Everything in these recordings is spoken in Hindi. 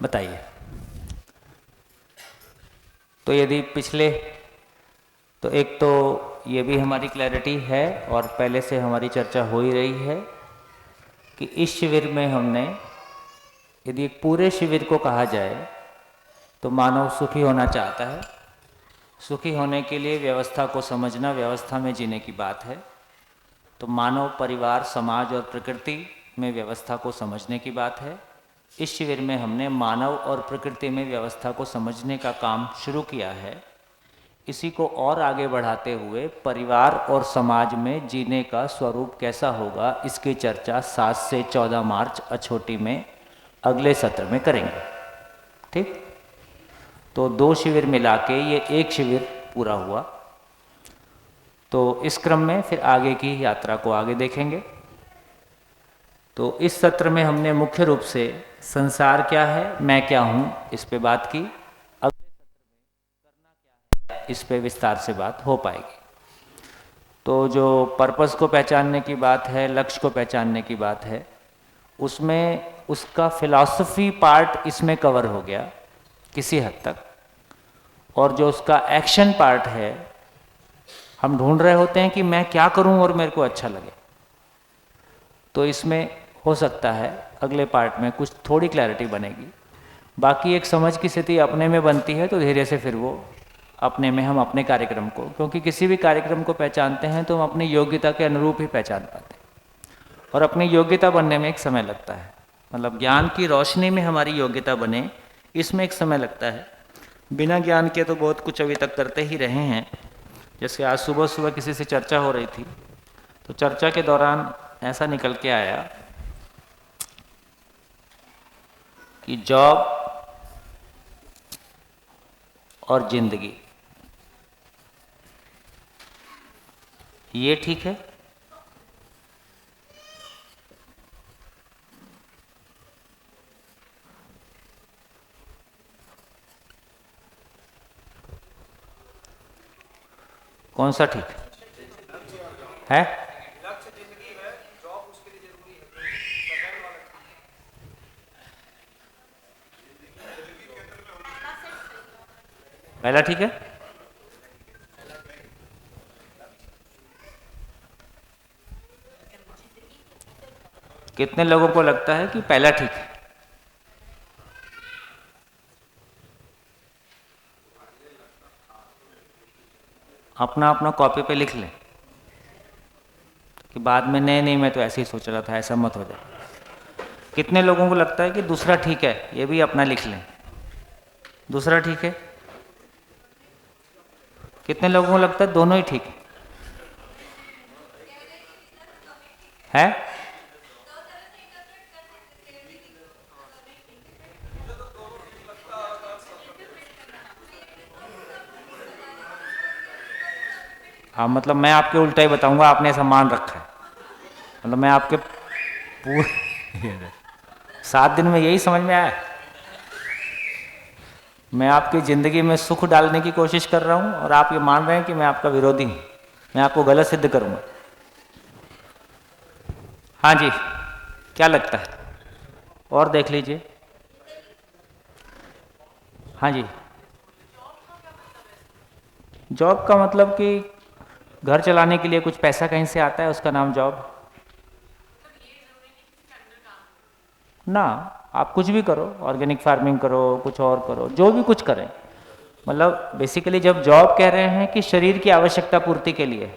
बताइए। तो यदि पिछले, तो एक तो ये भी हमारी क्लैरिटी है और पहले से हमारी चर्चा हो ही रही है कि इस शिविर में हमने, यदि एक पूरे शिविर को कहा जाए तो मानव सुखी होना चाहता है। सुखी होने के लिए व्यवस्था को समझना, व्यवस्था में जीने की बात है। तो मानव, परिवार, समाज और प्रकृति में व्यवस्था को समझने की बात है। इस शिविर में हमने मानव और प्रकृति में व्यवस्था को समझने का काम शुरू किया है। इसी को और आगे बढ़ाते हुए परिवार और समाज में जीने का स्वरूप कैसा होगा, इसकी चर्चा 7 से 14 मार्च अछोटी में अगले सत्र में करेंगे। ठीक, तो 2 शिविर मिला के ये एक शिविर पूरा हुआ। तो इस क्रम में फिर आगे की यात्रा को आगे देखेंगे। तो इस सत्र में हमने मुख्य रूप से संसार क्या है, मैं क्या हूँ, इस पे बात की। अगले सत्र में करना क्या है, इस पे विस्तार से बात हो पाएगी। तो जो पर्पस को पहचानने की बात है, लक्ष्य को पहचानने की बात है, उसमें उसका फिलॉसफी पार्ट इसमें कवर हो गया किसी हद तक। और जो उसका एक्शन पार्ट है, हम ढूंढ रहे होते हैं कि मैं क्या करूं और मेरे को अच्छा लगे। तो इसमें हो सकता है अगले पार्ट में कुछ थोड़ी क्लैरिटी बनेगी। बाकी एक समझ की स्थिति अपने में बनती है, तो धीरे से फिर वो अपने में हम अपने कार्यक्रम को, क्योंकि किसी भी कार्यक्रम को पहचानते हैं तो हम अपनी योग्यता के अनुरूप ही पहचान पाते हैं। और अपनी योग्यता बनने में एक समय लगता है, मतलब ज्ञान की रोशनी में हमारी योग्यता बने, इसमें एक समय लगता है। बिना ज्ञान के तो बहुत कुछ अभी तक करते ही रहे हैं। जैसे आज सुबह सुबह किसी से चर्चा हो रही थी, तो चर्चा के दौरान ऐसा निकल के आया कि जॉब और जिंदगी, ये ठीक है। कौन सा ठीक है? पहला ठीक है। कितने लोगों को लगता है कि पहला ठीक है? अपना अपना कॉपी पे लिख लें कि बाद में नहीं नहीं मैं तो ऐसे ही सोच रहा था, ऐसा मत हो जाए। कितने लोगों को लगता है कि दूसरा ठीक है? ये भी अपना लिख लें, दूसरा ठीक है। कितने लोगों को लगता है दोनों ही ठीक है? हाँ, मतलब मैं आपके उल्टा ही बताऊंगा, आपने ऐसा मान रखा है। मतलब मैं आपके पूरे 7 दिन में यही समझ में आया। मैं आपकी ज़िंदगी में सुख डालने की कोशिश कर रहा हूँ और आप ये मान रहे हैं कि मैं आपका विरोधी हूँ, मैं आपको गलत सिद्ध करूँगा। हाँ जी, क्या लगता है? और देख लीजिए। हाँ जी, जॉब का मतलब कि घर चलाने के लिए कुछ पैसा कहीं से आता है, उसका नाम जॉब ना। आप कुछ भी करो, ऑर्गेनिक फार्मिंग करो, कुछ और करो, जो भी कुछ करें, मतलब बेसिकली जब जॉब कह रहे हैं कि शरीर की आवश्यकता पूर्ति के लिए,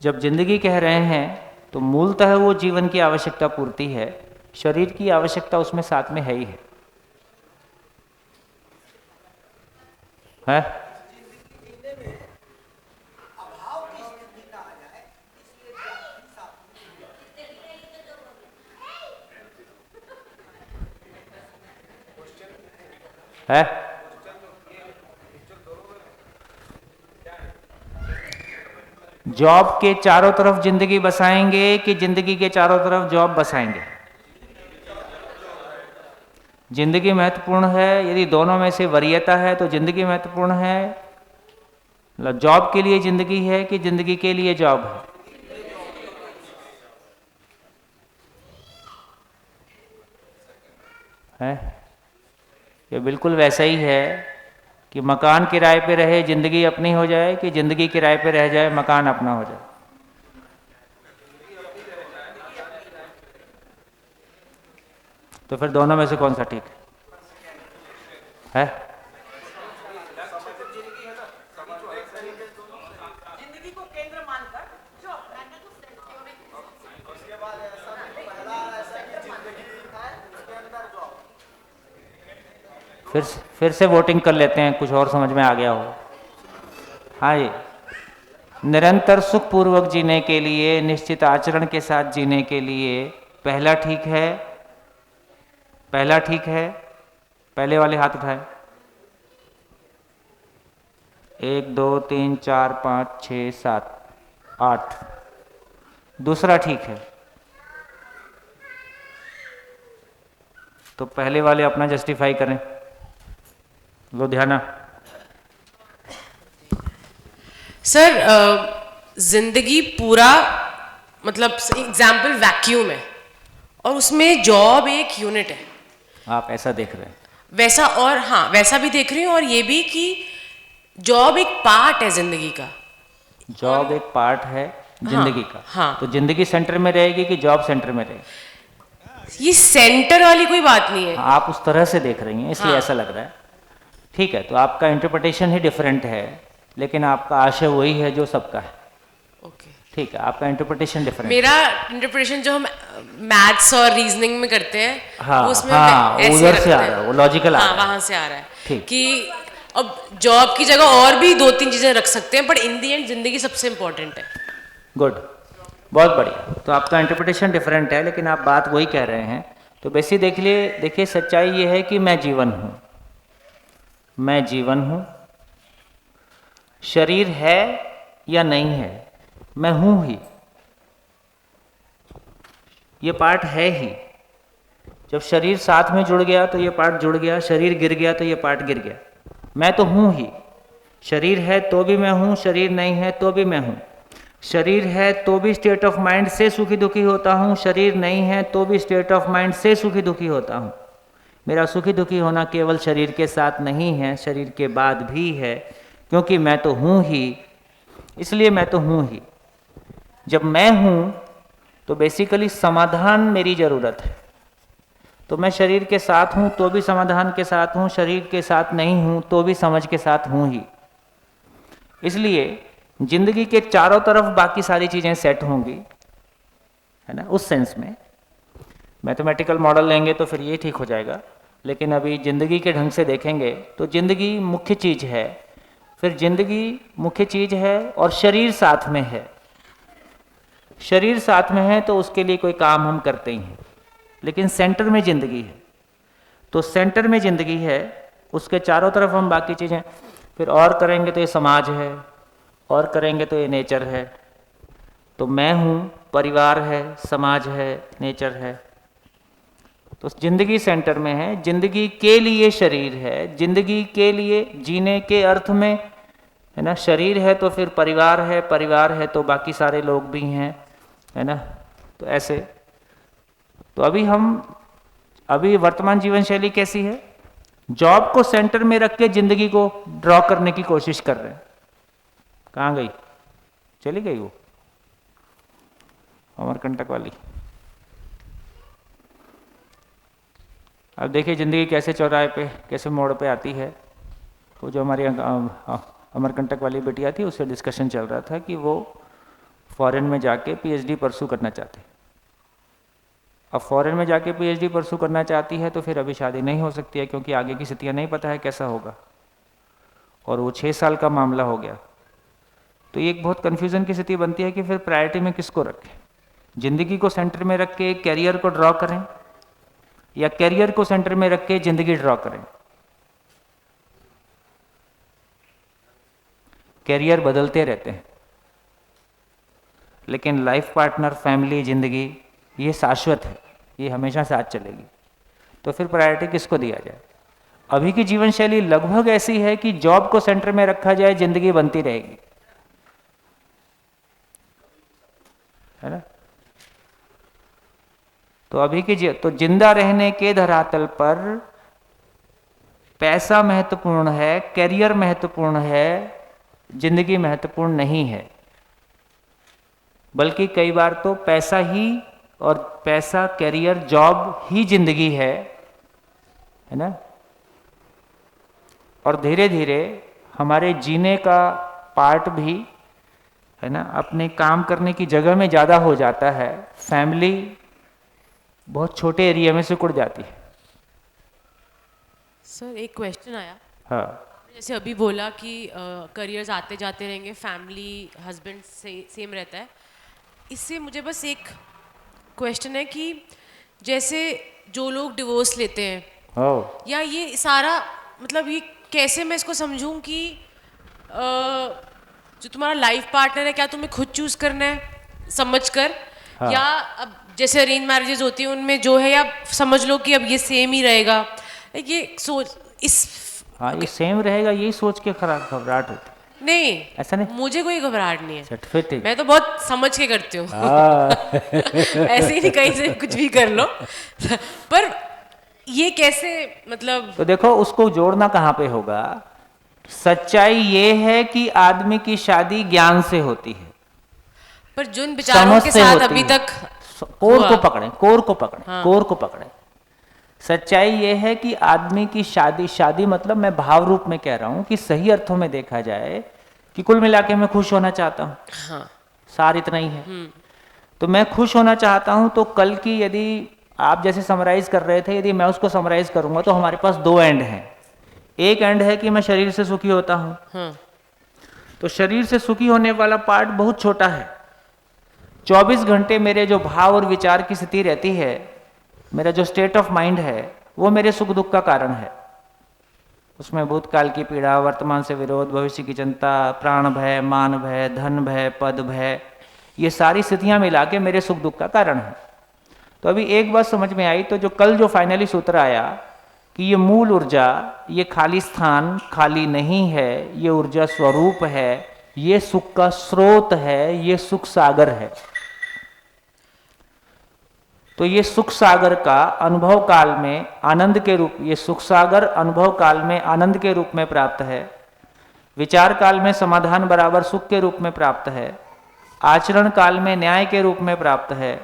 जब जिंदगी कह रहे हैं तो मूलतः वो जीवन की आवश्यकता पूर्ति है। शरीर की आवश्यकता उसमें साथ में है ही है? है? जॉब के चारों तरफ जिंदगी बसाएंगे कि जिंदगी के चारों तरफ जॉब बसाएंगे? जिंदगी महत्वपूर्ण है। यदि दोनों में से वरीयता है तो जिंदगी महत्वपूर्ण है। मतलब जॉब के लिए जिंदगी है कि जिंदगी के लिए जॉब है? है। ये बिल्कुल वैसा ही है कि मकान किराए पे रहे ज़िंदगी अपनी हो जाए, कि ज़िंदगी किराए पे रह जाए मकान अपना हो जाए। तो फिर दोनों में से कौन सा ठीक है? जिंदगी को केंद्र मानकर जो मैंने तो फिर से वोटिंग कर लेते हैं, कुछ और समझ में आ गया हो। हाँ जी, निरंतर सुखपूर्वक जीने के लिए, निश्चित आचरण के साथ जीने के लिए पहला ठीक है, पहला ठीक है। पहले वाले हाथ उठाए। 1 2 3 4 5 6 7 8। दूसरा ठीक है। तो पहले वाले अपना जस्टिफाई करें। लुधियाना। सर, जिंदगी पूरा मतलब एग्जाम्पल वैक्यूम है और उसमें जॉब एक यूनिट है। आप ऐसा देख रहे हैं? वैसा, और हाँ वैसा भी देख रही हूँ, और ये भी कि जॉब एक पार्ट है जिंदगी का। जॉब एक पार्ट है जिंदगी का। हाँ। तो जिंदगी सेंटर में रहेगी कि जॉब सेंटर में रहेगी? ये सेंटर वाली कोई बात नहीं है। आप उस तरह से देख रही हैं इसलिए हाँ। ऐसा लग रहा है। ठीक है, तो आपका इंटरप्रिटेशन ही डिफरेंट है, लेकिन आपका आशय वही है जो सबका है। ओके। ठीक है, आपका इंटरप्रिटेशन डिफरेंट। मेरा इंटरप्रिटेशन जो हम मैथ्स और रीजनिंग में करते हैं, हाँ, वो उसमें हाँ, ऐसे उधर से आ रखते रहा है, हैं। वो लॉजिकल आ हाँ, रहा है। वहाँ से आ रहा है। ठीक। कि अब जॉब की जगह और भी 2-3 चीजें रख सकते हैं, बट इन दी एंड जिंदगी सबसे इंपॉर्टेंट है। गुड, बहुत बढ़िया। तो आपका इंटरप्रिटेशन डिफरेंट है, लेकिन आप बात वही कह रहे हैं। तो बेसिक देखिए सच्चाई ये है कि मैं जीवन हूँ, मैं जीवन हूँ। शरीर है या नहीं है, मैं हूँ ही। ये पार्ट है ही। जब शरीर साथ में जुड़ गया तो ये पार्ट जुड़ गया, शरीर गिर गया तो ये पार्ट गिर गया। मैं तो हूँ ही। शरीर है तो भी मैं हूँ, शरीर नहीं है तो भी मैं हूँ। शरीर है तो भी स्टेट ऑफ माइंड से सुखी दुखी होता हूँ, शरीर नहीं है तो भी स्टेट ऑफ माइंड से सुखी दुखी होता हूँ। मेरा सुखी दुखी होना केवल शरीर के साथ नहीं है, शरीर के बाद भी है, क्योंकि मैं तो हूँ ही, इसलिए मैं तो हूँ ही। जब मैं हूँ तो बेसिकली समाधान मेरी ज़रूरत है। तो मैं शरीर के साथ हूँ तो भी समाधान के साथ हूँ, शरीर के साथ नहीं हूँ तो भी समझ के साथ हूँ ही। इसलिए जिंदगी के चारों तरफ बाकी सारी चीज़ें सेट होंगी, है ना। उस सेंस में मैथमेटिकल मॉडल लेंगे तो फिर ये ठीक हो जाएगा, लेकिन अभी जिंदगी के ढंग से देखेंगे तो जिंदगी मुख्य चीज़ है, फिर जिंदगी मुख्य चीज़ है और शरीर साथ में है। शरीर साथ में है तो उसके लिए कोई काम हम करते ही हैं, लेकिन सेंटर में जिंदगी है। तो सेंटर में जिंदगी है, उसके चारों तरफ हम बाकी चीज़ें फिर और करेंगे तो ये समाज है, और करेंगे तो ये नेचर है। तो मैं हूँ, परिवार है, समाज है, नेचर है। तो जिंदगी सेंटर में है, जिंदगी के लिए शरीर है, जिंदगी के लिए जीने के अर्थ में, है ना। शरीर है तो फिर परिवार है, परिवार है तो बाकी सारे लोग भी हैं, है ना। तो ऐसे तो अभी वर्तमान जीवन शैली कैसी है? जॉब को सेंटर में रख के जिंदगी को ड्रॉ करने की कोशिश कर रहे हैं। कहाँ गई? चली गई वो अमरकंटक वाली। अब देखिए जिंदगी कैसे चौराहे पे, कैसे मोड़ पे आती है। वो जो हमारी अमरकंटक वाली बेटियाँ थी, उससे डिस्कशन चल रहा था कि वो फॉरेन में जाके पीएचडी परसू करना चाहते। अब फॉरेन में जाके पीएचडी परसू करना चाहती है तो फिर अभी शादी नहीं हो सकती है, क्योंकि आगे की स्थितियाँ नहीं पता है कैसा होगा, और वो 6 साल का मामला हो गया। तो ये एक बहुत कन्फ्यूज़न की स्थिति बनती है कि फिर प्रायोरिटी में किसको रखें। ज़िंदगी को सेंटर में रख के कैरियर को ड्रॉ करें, या कैरियर को सेंटर में रख के ज़िंदगी ड्रॉ करें। कैरियर बदलते रहते हैं, लेकिन लाइफ पार्टनर, फैमिली, ज़िंदगी ये शाश्वत है, ये हमेशा साथ चलेगी। तो फिर प्रायोरिटी किसको दिया जाए? अभी की जीवन शैली लगभग ऐसी है कि जॉब को सेंटर में रखा जाए, ज़िंदगी बनती रहेगी, है ना। तो अभी की तो जिंदा रहने के धरातल पर पैसा महत्वपूर्ण है, करियर महत्वपूर्ण है, जिंदगी महत्वपूर्ण नहीं है। बल्कि कई बार तो पैसा ही और पैसा, करियर, जॉब ही जिंदगी है ना। और धीरे धीरे हमारे जीने का पार्ट भी है ना अपने काम करने की जगह में ज़्यादा हो जाता है। फैमिली बहुत छोटे एरिया में सिकुड़ जाती है। सर एक क्वेश्चन आया, हाँ, जैसे अभी बोला कि करियर्स आते जाते रहेंगे, फैमिली हस्बैंड सेम रहता है। इससे मुझे बस एक क्वेश्चन है कि जैसे जो लोग डिवोर्स लेते हैं या ये सारा मतलब ये कैसे मैं इसको समझूं कि जो तुम्हारा लाइफ पार्टनर है क्या तुम्हें खुद चूज करना है समझकर, हाँ। या अब जैसे अरेंज मैरिजेस होती है उनमें जो है, या समझ लो कि अब ये सेम ही रहेगा, ये सोच इस हाँ ये सेम रहेगा, यही सोच के खराब घबराहट होती है। नहीं, ऐसा नहीं, मुझे कोई घबराहट नहीं है, सर्टिफिकेट ठीक। मैं तो बहुत समझ के करती हूँ ऐसे ही नहीं कहीं से कुछ भी कर लो पर ये कैसे मतलब। तो देखो उसको जोड़ना कहाँ पे होगा। सच्चाई ये है कि आदमी की शादी ज्ञान से होती है, पर जिन विचारों समझ के से साथ होती अभी है। तक कोर हुआ। को पकड़े, कोर को पकड़े, हाँ। कोर को पकड़े। सच्चाई ये है कि आदमी की शादी, शादी मतलब मैं भाव रूप में कह रहा हूं कि सही अर्थों में देखा जाए कि कुल मिला के मैं खुश होना चाहता हूं। हाँ। सार इतना ही है। तो मैं खुश होना चाहता हूं, तो कल की यदि आप जैसे समराइज कर रहे थे, यदि मैं उसको समराइज करूंगा तो हमारे पास दो एंड हैं। एक एंड है कि मैं शरीर से सुखी होता हूं। हाँ। तो शरीर से सुखी होने वाला पार्ट बहुत छोटा है। 24 घंटे मेरे जो भाव और विचार की स्थिति रहती है, मेरा जो स्टेट ऑफ माइंड है, वो मेरे सुख दुख का कारण है। उसमें भूतकाल की पीड़ा, वर्तमान से विरोध, भविष्य की चिंता, प्राण भय, मान भय, धन भय, पद भय, ये सारी स्थितियां मिला के मेरे सुख दुख का कारण है। तो अभी एक बात समझ में आई, तो जो कल जो फाइनली सूत्र आया कि ये मूल ऊर्जा, ये खाली स्थान खाली नहीं है, ये ऊर्जा स्वरूप है, ये सुख का स्रोत है, ये सुख सागर है। तो ये सुख सागर का अनुभव काल में आनंद के रूप, ये सुख सागर अनुभव काल में आनंद के रूप में प्राप्त है, विचार काल में समाधान बराबर सुख के रूप में प्राप्त है, आचरण काल में न्याय के रूप में प्राप्त है,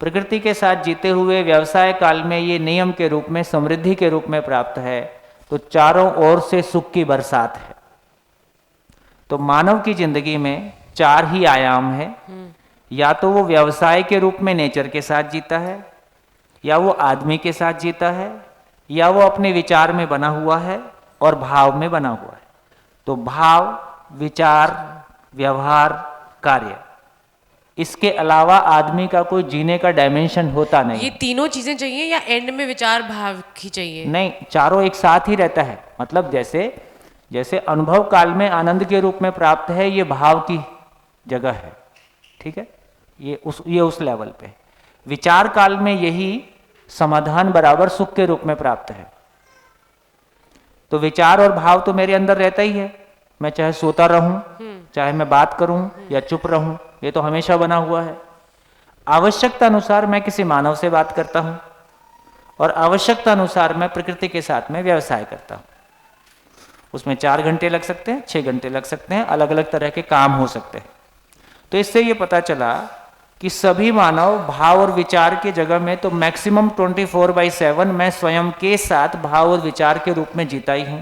प्रकृति के साथ जीते हुए व्यवसाय काल में ये नियम के रूप में, समृद्धि के रूप में प्राप्त है। तो चारों ओर से सुख की बरसात है। तो मानव की जिंदगी में चार ही आयाम है। या तो वो व्यवसाय के रूप में नेचर के साथ जीता है, या वो आदमी के साथ जीता है, या वो अपने विचार में बना हुआ है और भाव में बना हुआ है। तो भाव, विचार, व्यवहार, कार्य, इसके अलावा आदमी का कोई जीने का डायमेंशन होता नहीं। ये तीनों चीजें चाहिए या एंड में विचार भाव की चाहिए? नहीं, चारों एक साथ ही रहता है। मतलब जैसे जैसे अनुभव काल में आनंद के रूप में प्राप्त है, ये भाव की जगह है, ठीक है, ये उस लेवल पे। विचार काल में यही समाधान बराबर सुख के रूप में प्राप्त है। तो विचार और भाव तो मेरे अंदर रहता ही है। मैं चाहे सोता रहूं, चाहे मैं बात करूं या चुप रहूं, ये तो हमेशा बना हुआ है। आवश्यकता अनुसार मैं किसी मानव से बात करता हूं और आवश्यकता अनुसार मैं प्रकृति के साथ में व्यवसाय करता हूं। उसमें 4 घंटे लग सकते हैं, 6 घंटे लग सकते हैं, अलग अलग तरह के काम हो सकते हैं। तो इससे ये पता चला कि सभी मानव भाव और विचार की जगह में तो मैक्सिमम 24/7 मैं स्वयं के साथ भाव और विचार के रूप में जीता ही हूं।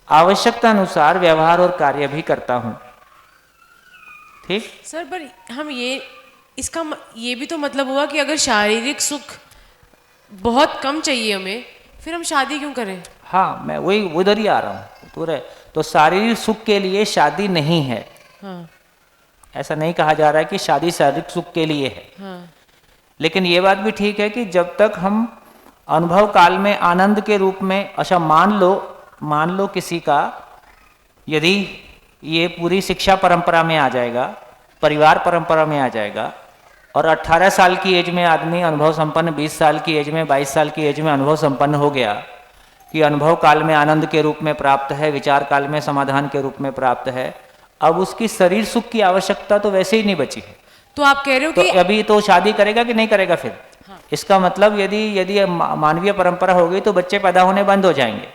आवश्यकता अनुसार व्यवहार और कार्य भी करता हूं। ठीक सर, पर हम ये भी तो मतलब हुआ कि अगर शारीरिक सुख बहुत कम चाहिए हमें, फिर हम शादी क्यों करें? हाँ, मैं वही उधर ही आ रहा हूँ। तो शारीरिक सुख के लिए शादी नहीं है। हाँ। ऐसा नहीं कहा जा रहा है कि शादी शारीरिक सुख के लिए है। हाँ। लेकिन ये बात भी ठीक है कि जब तक हम अनुभव काल में आनंद के रूप में, अच्छा मान लो किसी का यदि ये पूरी शिक्षा परंपरा में आ जाएगा, परिवार परंपरा में आ जाएगा, और 18 साल की एज में आदमी अनुभव संपन्न, 20 साल की एज में, 22 साल की एज में अनुभव संपन्न हो गया कि अनुभव काल में आनंद के रूप में प्राप्त है, विचार काल में समाधान के रूप में प्राप्त है, अब उसकी शरीर सुख की आवश्यकता तो वैसे ही नहीं बची है। तो आप कह रहे हो तो कि अभी तो शादी करेगा कि नहीं करेगा? फिर इसका मतलब यदि यदि मानवीय परंपरा होगी तो बच्चे पैदा होने बंद हो जाएंगे।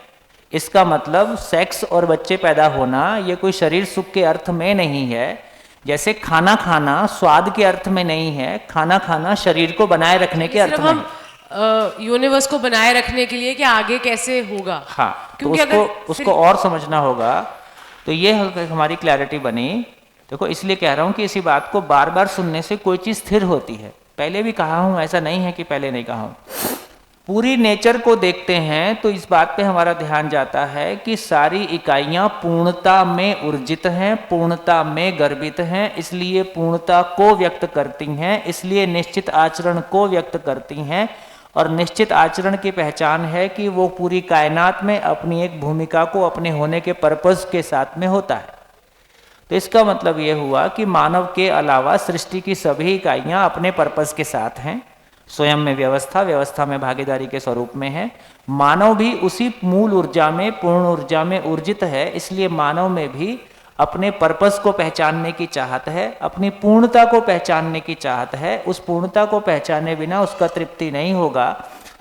इसका मतलब सेक्स और बच्चे पैदा होना ये कोई शरीर सुख के अर्थ में नहीं है। जैसे खाना खाना स्वाद के अर्थ में नहीं है, खाना खाना शरीर को बनाए रखने के अर्थ में है। यूनिवर्स को बनाए रखने के लिए कि आगे कैसे होगा। हाँ, तो क्योंकि उसको और समझना होगा। तो ये हमारी क्लैरिटी बनी। देखो, इसलिए कह रहा हूँ कि इसी बात को बार बार सुनने से कोई चीज़ स्थिर होती है। पहले भी कहा हूँ, ऐसा नहीं है कि पहले नहीं कहा हूँ। पूरी नेचर को देखते हैं तो इस बात पे हमारा ध्यान जाता है कि सारी इकाइयाँ पूर्णता में ऊर्जित हैं, पूर्णता में गर्भित हैं, इसलिए पूर्णता को व्यक्त करती हैं, इसलिए निश्चित आचरण को व्यक्त करती हैं। और निश्चित आचरण की पहचान है कि वो पूरी कायनात में अपनी एक भूमिका को अपने होने के पर्पस के साथ में होता है। तो इसका मतलब ये हुआ कि मानव के अलावा सृष्टि की सभी इकाइयाँ अपने पर्पस के साथ हैं। स्वयं में व्यवस्था, व्यवस्था में भागीदारी के स्वरूप में है। मानव भी उसी मूल ऊर्जा में, पूर्ण ऊर्जा में ऊर्जित है, इसलिए मानव में भी अपने पर्पस को पहचानने की चाहत है, अपनी पूर्णता को पहचानने की चाहत है। उस पूर्णता को पहचाने बिना उसका तृप्ति नहीं होगा।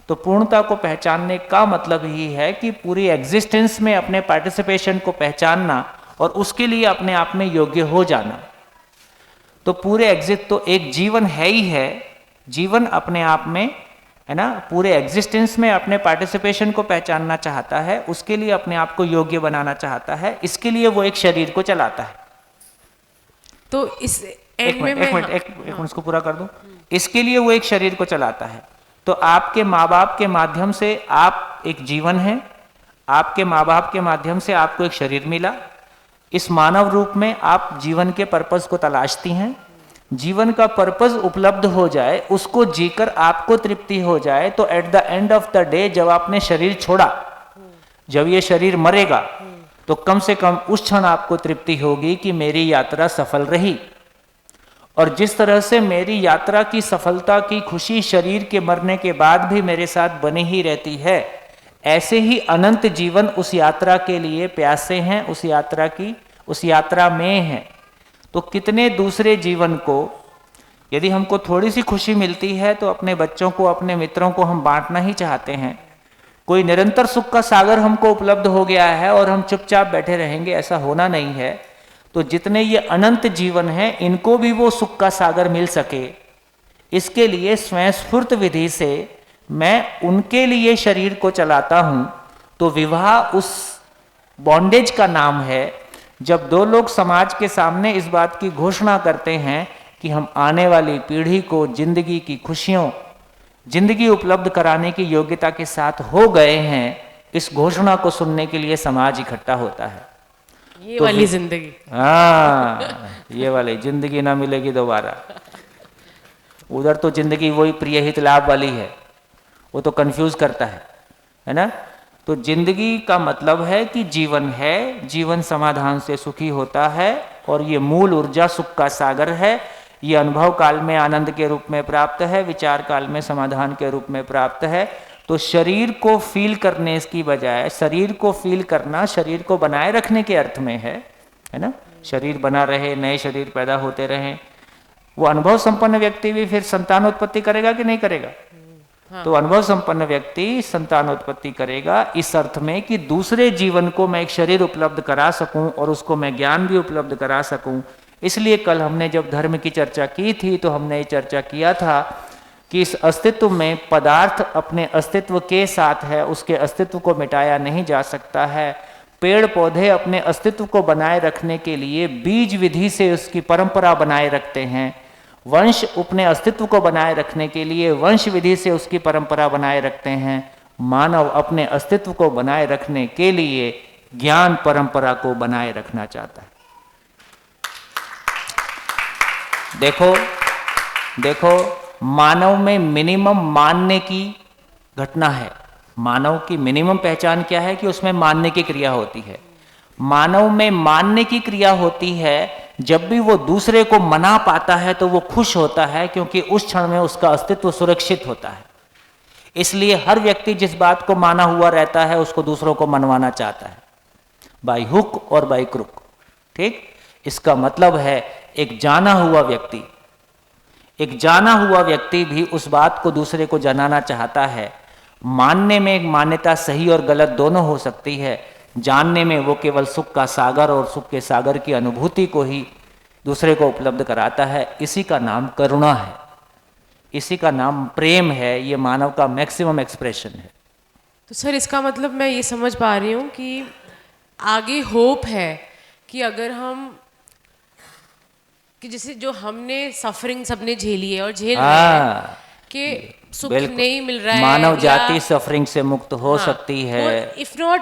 तो पूर्णता को पहचानने का मतलब ही है कि पूरी एग्जिस्टेंस में अपने पार्टिसिपेशन को पहचानना और उसके लिए अपने आप में योग्य हो जाना। तो पूरे एग्जिट तो एक जीवन है ही है, जीवन अपने आप में है ना, पूरे एग्जिस्टेंस में अपने पार्टिसिपेशन को पहचानना चाहता है, उसके लिए अपने आप को योग्य बनाना चाहता है, इसके लिए वो एक शरीर को चलाता है। तो इस एक मिनट इसको पूरा कर दूं। इसके लिए वो एक शरीर को चलाता है। तो आपके माँ बाप के माध्यम से आप एक जीवन है, आपके माँ बाप के माध्यम से आपको एक शरीर मिला। इस मानव रूप में आप जीवन के पर्पस को तलाशती हैं। जीवन का पर्पस उपलब्ध हो जाए, उसको जीकर आपको तृप्ति हो जाए, तो at the end of the day जब आपने शरीर छोड़ा, जब ये शरीर मरेगा, तो कम से कम उस क्षण आपको तृप्ति होगी कि मेरी यात्रा सफल रही। और जिस तरह से मेरी यात्रा की सफलता की खुशी शरीर के मरने के बाद भी मेरे साथ बनी ही रहती है, ऐसे ही अनंत जीवन उस यात्रा के लिए प्यासे हैं, उस यात्रा में हैं। तो कितने दूसरे जीवन को यदि हमको थोड़ी सी खुशी मिलती है तो अपने बच्चों को, अपने मित्रों को हम बांटना ही चाहते हैं। कोई निरंतर सुख का सागर हमको उपलब्ध हो गया है और हम चुपचाप बैठे रहेंगे, ऐसा होना नहीं है। तो जितने ये अनंत जीवन हैं, इनको भी वो सुख का सागर मिल सके, इसके लिए स्वयं स्फूर्त विधि से मैं उनके लिए शरीर को चलाता हूं। तो विवाह उस बॉन्डेज का नाम है जब दो लोग समाज के सामने इस बात की घोषणा करते हैं कि हम आने वाली पीढ़ी को जिंदगी की खुशियों, जिंदगी उपलब्ध कराने की योग्यता के साथ हो गए हैं। इस घोषणा को सुनने के लिए समाज इकट्ठा होता है। ये तो वाली जिंदगी, हाँ, ये वाली जिंदगी ना मिलेगी दोबारा। उधर तो जिंदगी वही प्रिय हित लाभ वाली है, वो तो कंफ्यूज करता है ना। तो जिंदगी का मतलब है कि जीवन है, जीवन समाधान से सुखी होता है और ये मूल ऊर्जा सुख का सागर है। ये अनुभव काल में आनंद के रूप में प्राप्त है, विचार काल में समाधान के रूप में प्राप्त है। तो शरीर को फील करने इसकी बजाय शरीर को फील करना शरीर को बनाए रखने के अर्थ में है ना। शरीर बना रहे, नए शरीर पैदा होते रहें। वो अनुभव संपन्न व्यक्ति भी फिर संतानोत्पत्ति करेगा कि नहीं करेगा? हाँ। तो अनुभव संपन्न व्यक्ति संतानोत्पत्ति करेगा इस अर्थ में कि दूसरे जीवन को मैं एक शरीर उपलब्ध करा सकूं और उसको मैं ज्ञान भी उपलब्ध करा सकूं। इसलिए कल हमने जब धर्म की चर्चा की थी तो हमने ये चर्चा किया था कि इस अस्तित्व में पदार्थ अपने अस्तित्व के साथ है, उसके अस्तित्व को मिटाया नहीं जा सकता है। पेड़ पौधे अपने अस्तित्व को बनाए रखने के लिए बीज विधि से उसकी परंपरा बनाए रखते हैं। वंश अपने अस्तित्व को बनाए रखने के लिए वंश विधि से उसकी परंपरा बनाए रखते हैं। मानव अपने अस्तित्व को बनाए रखने के लिए ज्ञान परंपरा को बनाए रखना चाहता है। देखो मानव में मिनिमम मानने की घटना है। मानव की मिनिमम पहचान क्या है कि उसमें मानने की क्रिया होती है। मानव में मानने की क्रिया होती है जब भी वो दूसरे को मना पाता है तो वो खुश होता है, क्योंकि उस क्षण में उसका अस्तित्व सुरक्षित होता है। इसलिए हर व्यक्ति जिस बात को माना हुआ रहता है उसको दूसरों को मनवाना चाहता है, बाय हुक और बाय क्रुक। ठीक, इसका मतलब है एक जाना हुआ व्यक्ति, एक जाना हुआ व्यक्ति भी उस बात को दूसरे को जनाना चाहता है। मानने में एक मान्यता सही और गलत दोनों हो सकती है, जानने में वो केवल सुख का सागर और सुख के सागर की अनुभूति को ही दूसरे को उपलब्ध कराता है। इसी का नाम करुणा है, इसी का नाम प्रेम है, ये मानव का मैक्सिमम एक्सप्रेशन है। तो सर इसका मतलब मैं ये समझ पा रही हूँ कि आगे होप है कि अगर हम कि जैसे जो हमने सफरिंग सबने झेली है और झेल रहे हैं कि सुख नहीं मिल रहा है, मानव जाति सफरिंग से मुक्त हो सकती है, if not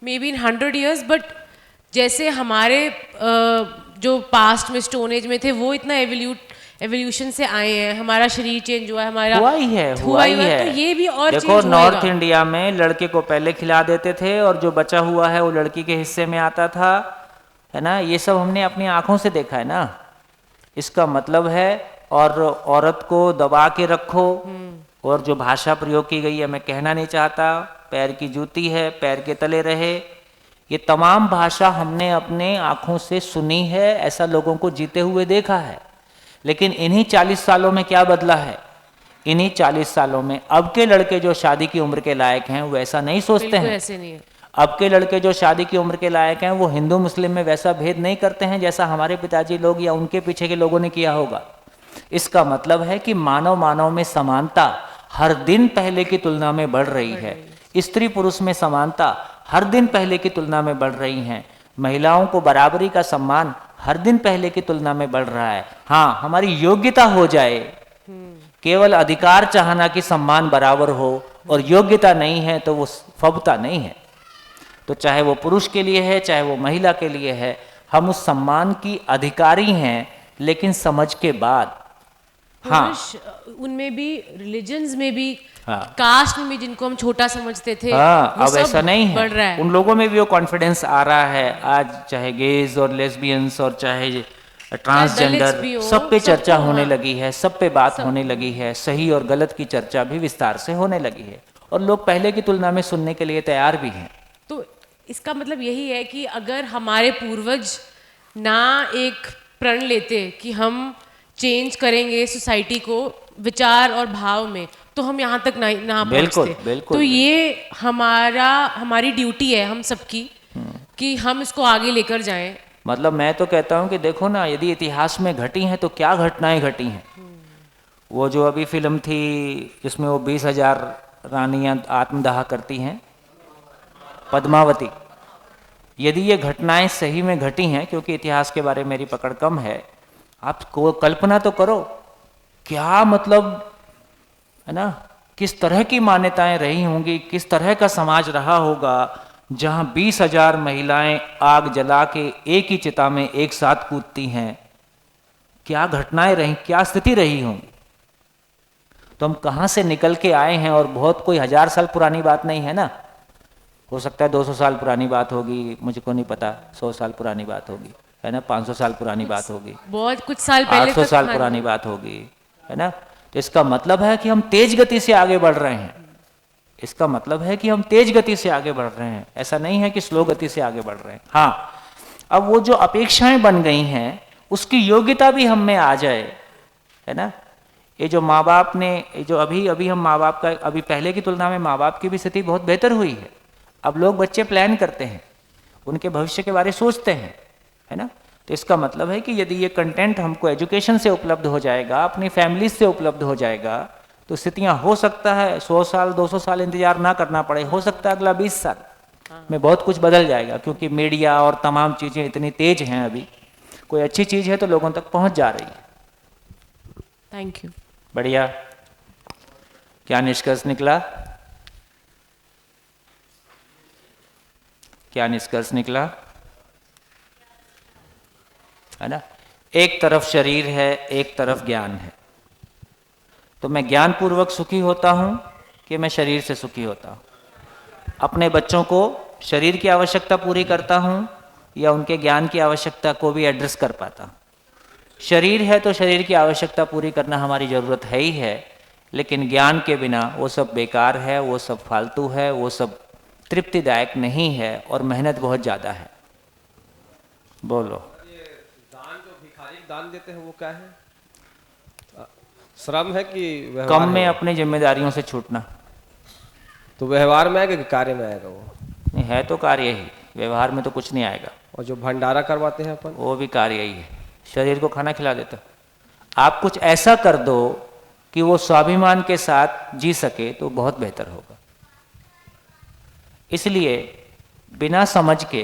may be in 100 years, but जैसे हमारे जो पास्ट में स्टोन एज में थे वो इतना एवोल्यूशन से आए हैं, हमारा शरीर चेंज हुआ है, हमारा हुआ ही है। तो ये भी और देखो नॉर्थ इंडिया में लड़के को पहले खिला देते थे और जो बचा हुआ है वो लड़की के हिस्से में आता था, है ना। ये सब हमने अपनी आंखों से देखा है ना। इसका मतलब है, और औरत को दबा के रखो, और जो भाषा प्रयोग की गई है मैं कहना नहीं चाहता, पैर की जूती है पैर के तले रहे, ये तमाम भाषा हमने अपने आंखों से सुनी है, ऐसा लोगों को जीते हुए देखा है। लेकिन इन्हीं 40 सालों में क्या बदला है? इन्हीं 40 सालों में अब के लड़के जो शादी की उम्र के लायक हैं वो ऐसा नहीं सोचते हैं। ऐसे नहीं है। अब के लड़के जो शादी की उम्र के लायक हैं वो हिंदू मुस्लिम में वैसा भेद नहीं करते हैं जैसा हमारे पिताजी लोग या उनके पीछे के लोगों ने किया होगा। इसका मतलब है कि मानव मानव में समानता हर दिन पहले की तुलना में बढ़ रही है। स्त्री पुरुष में समानता हर दिन पहले की तुलना में बढ़ रही है। महिलाओं को बराबरी का सम्मान हर दिन पहले की तुलना में बढ़ रहा है। हाँ, हमारी योग्यता हो जाए, केवल अधिकार चाहना कि सम्मान बराबर हो, और योग्यता नहीं है तो वो फबता नहीं है। तो चाहे वो पुरुष के लिए है चाहे वो महिला के लिए है, हम उस सम्मान की अधिकारी हैं, लेकिन समझ के बाद। हाँ, उनमें भी रिलीजन्स में भी, हाँ, कास्ट में भी जिनको हम छोटा समझते थे, हाँ, वो अब सब ऐसा नहीं बढ़ रहा है। उन लोगों में भी वो कॉन्फिडेंस आ रहा है आज, चाहे गेज और लेस्बियंस और चाहे ट्रांसजेंडर, सब पे चर्चा होने लगी है, सब पे बात होने लगी है, सही और गलत की चर्चा भी विस्तार से होने लगी है, और लोग पहले की तुलना में सुनने के लिए तैयार भी हैं। तो इसका मतलब यही है कि अगर हमारे पूर्वज ना एक प्रण लेते कि हम चेंज करेंगे सोसाइटी को विचार और भाव में, तो हम यहाँ तक ना पहुँचते। बिल्कुल। तो ये हमारी ड्यूटी है हम सबकी कि हम इसको आगे लेकर जाएं। मतलब मैं तो कहता हूँ कि देखो ना, यदि इतिहास में घटी हैं तो क्या घटनाएं घटी हैं। वो जो अभी फिल्म थी जिसमें वो 20,000 रानियां आत्मदाह करती हैं, पद्मावती, यदि ये घटनाएं सही में घटी हैं, क्योंकि इतिहास के बारे में मेरी पकड़ कम है, आप को कल्पना तो करो क्या मतलब है ना, किस तरह की मान्यताएं रही होंगी, किस तरह का समाज रहा होगा जहां 20,000 महिलाएं आग जला के एक ही चिता में एक साथ कूदती हैं। क्या घटनाएं रही, क्या स्थिति रही होंगी। तो हम कहां से निकल के आए हैं, और बहुत कोई 1000 साल पुरानी बात नहीं है ना। हो सकता है 200 साल पुरानी बात होगी, मुझको नहीं पता, 100 साल पुरानी बात होगी, है ना, 500 साल पुरानी बात होगी, बहुत कुछ साल पहले 800 साल पुरानी बात होगी, है ना। तो इसका मतलब है कि हम तेज गति से आगे बढ़ रहे हैं। इसका मतलब है कि हम तेज गति से आगे बढ़ रहे हैं, ऐसा नहीं है कि स्लो गति से आगे बढ़ रहे हैं। हाँ, अब वो जो अपेक्षाएं बन गई हैं उसकी योग्यता भी हम में आ जाए, है ना। ये जो माँ बाप ने, जो अभी हम माँ बाप का, अभी पहले की तुलना में माँ बाप की भी स्थिति बहुत बेहतर हुई है। अब लोग बच्चे प्लान करते हैं, उनके भविष्य के बारे सोचते हैं, है ना। तो इसका मतलब है कि यदि ये कंटेंट हमको एजुकेशन से उपलब्ध हो जाएगा, अपनी फैमिली से उपलब्ध हो जाएगा, तो स्थितियां हो सकता है 100 साल 200 साल इंतजार ना करना पड़े, हो सकता है अगला 20 साल में बहुत कुछ बदल जाएगा, क्योंकि मीडिया और तमाम चीज़ें इतनी तेज हैं। अभी कोई अच्छी चीज़ है तो लोगों तक पहुंच जा रही है। Thank you. बढ़िया। क्या निष्कर्ष निकला? क्या निष्कर्ष निकला, है ना। एक तरफ शरीर है, एक तरफ ज्ञान है। तो मैं ज्ञान पूर्वक सुखी होता हूं कि मैं शरीर से सुखी होता हूं? अपने बच्चों को शरीर की आवश्यकता पूरी करता हूं या उनके ज्ञान की आवश्यकता को भी एड्रेस कर पाता हूं? शरीर है तो शरीर की आवश्यकता पूरी करना हमारी ज़रूरत है ही है, लेकिन ज्ञान के बिना वो सब बेकार है, वो सब फालतू है, वो सब तृप्तिदायक नहीं है, और मेहनत बहुत ज़्यादा है। बोलो। दान जो भिखारी दान देते हैं वो क्या है? श्रम है कि व्यवहार कम में है? अपनी जिम्मेदारियों से छूटना। तो व्यवहार में आएगा कि कार्य में आएगा वो? नहीं, है तो कार्य ही, व्यवहार में तो कुछ नहीं आएगा। और जो भंडारा करवाते हैं अपन, वो भी कार्य ही है, शरीर को खाना खिला देता। आप कुछ ऐसा कर दो कि वो स्वाभिमान के साथ जी सके तो बहुत बेहतर होगा। इसलिए बिना समझ के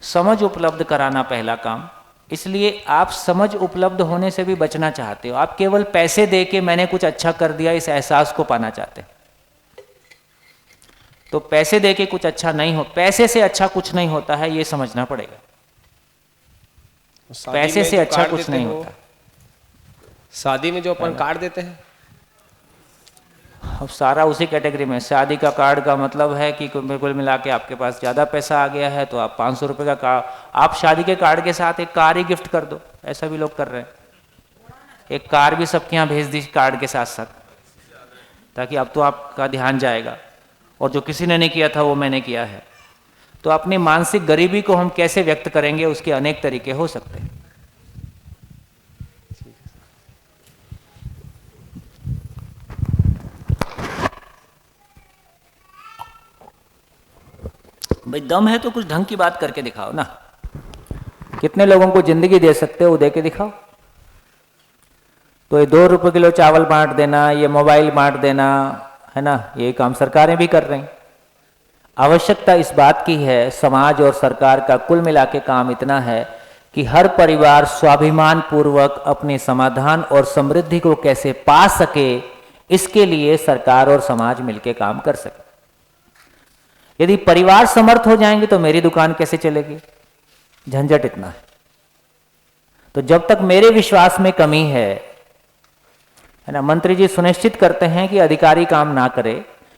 समझ उपलब्ध कराना पहला काम। इसलिए आप समझ उपलब्ध होने से भी बचना चाहते हो, आप केवल पैसे दे के मैंने कुछ अच्छा कर दिया इस एहसास को पाना चाहते हैं। तो पैसे दे के कुछ अच्छा नहीं हो, पैसे से अच्छा कुछ नहीं होता है, ये समझना पड़ेगा। शादी पैसे में से जो अच्छा कार्ड कुछ देते नहीं हो, होता। शादी में जो अपन कार्ड देते हैं, अब सारा उसी कैटेगरी में। शादी का कार्ड का मतलब है कि बिल्कुल मिला के आपके पास ज़्यादा पैसा आ गया है तो आप 500 रुपये का कार्ड, आप शादी के कार्ड के साथ एक कार ही गिफ्ट कर दो, ऐसा भी लोग कर रहे हैं। एक कार भी सबके यहाँ भेज दी कार्ड के साथ साथ, ताकि अब तो आपका ध्यान जाएगा और जो किसी ने नहीं किया था वो मैंने किया है। तो अपनी मानसिक गरीबी को हम कैसे व्यक्त करेंगे, उसके अनेक तरीके हो सकते हैं। भाई दम है तो कुछ ढंग की बात करके दिखाओ ना। कितने लोगों को जिंदगी दे सकते हो, दे के दिखाओ। तो ये 2 रुपये किलो चावल बांट देना, ये मोबाइल बांट देना, है ना, ये काम सरकारें भी कर रही। आवश्यकता इस बात की है, समाज और सरकार का कुल मिला के काम इतना है कि हर परिवार स्वाभिमान पूर्वक अपने समाधान और समृद्धि को कैसे पा सके, इसके लिए सरकार और समाज मिलकर काम कर सके। यदि परिवार समर्थ हो जाएंगे तो मेरी दुकान कैसे चलेगी, झंझट इतना है। तो जब तक मेरे विश्वास में कमी है ना, मंत्री जी सुनिश्चित करते हैं कि अधिकारी काम ना करे,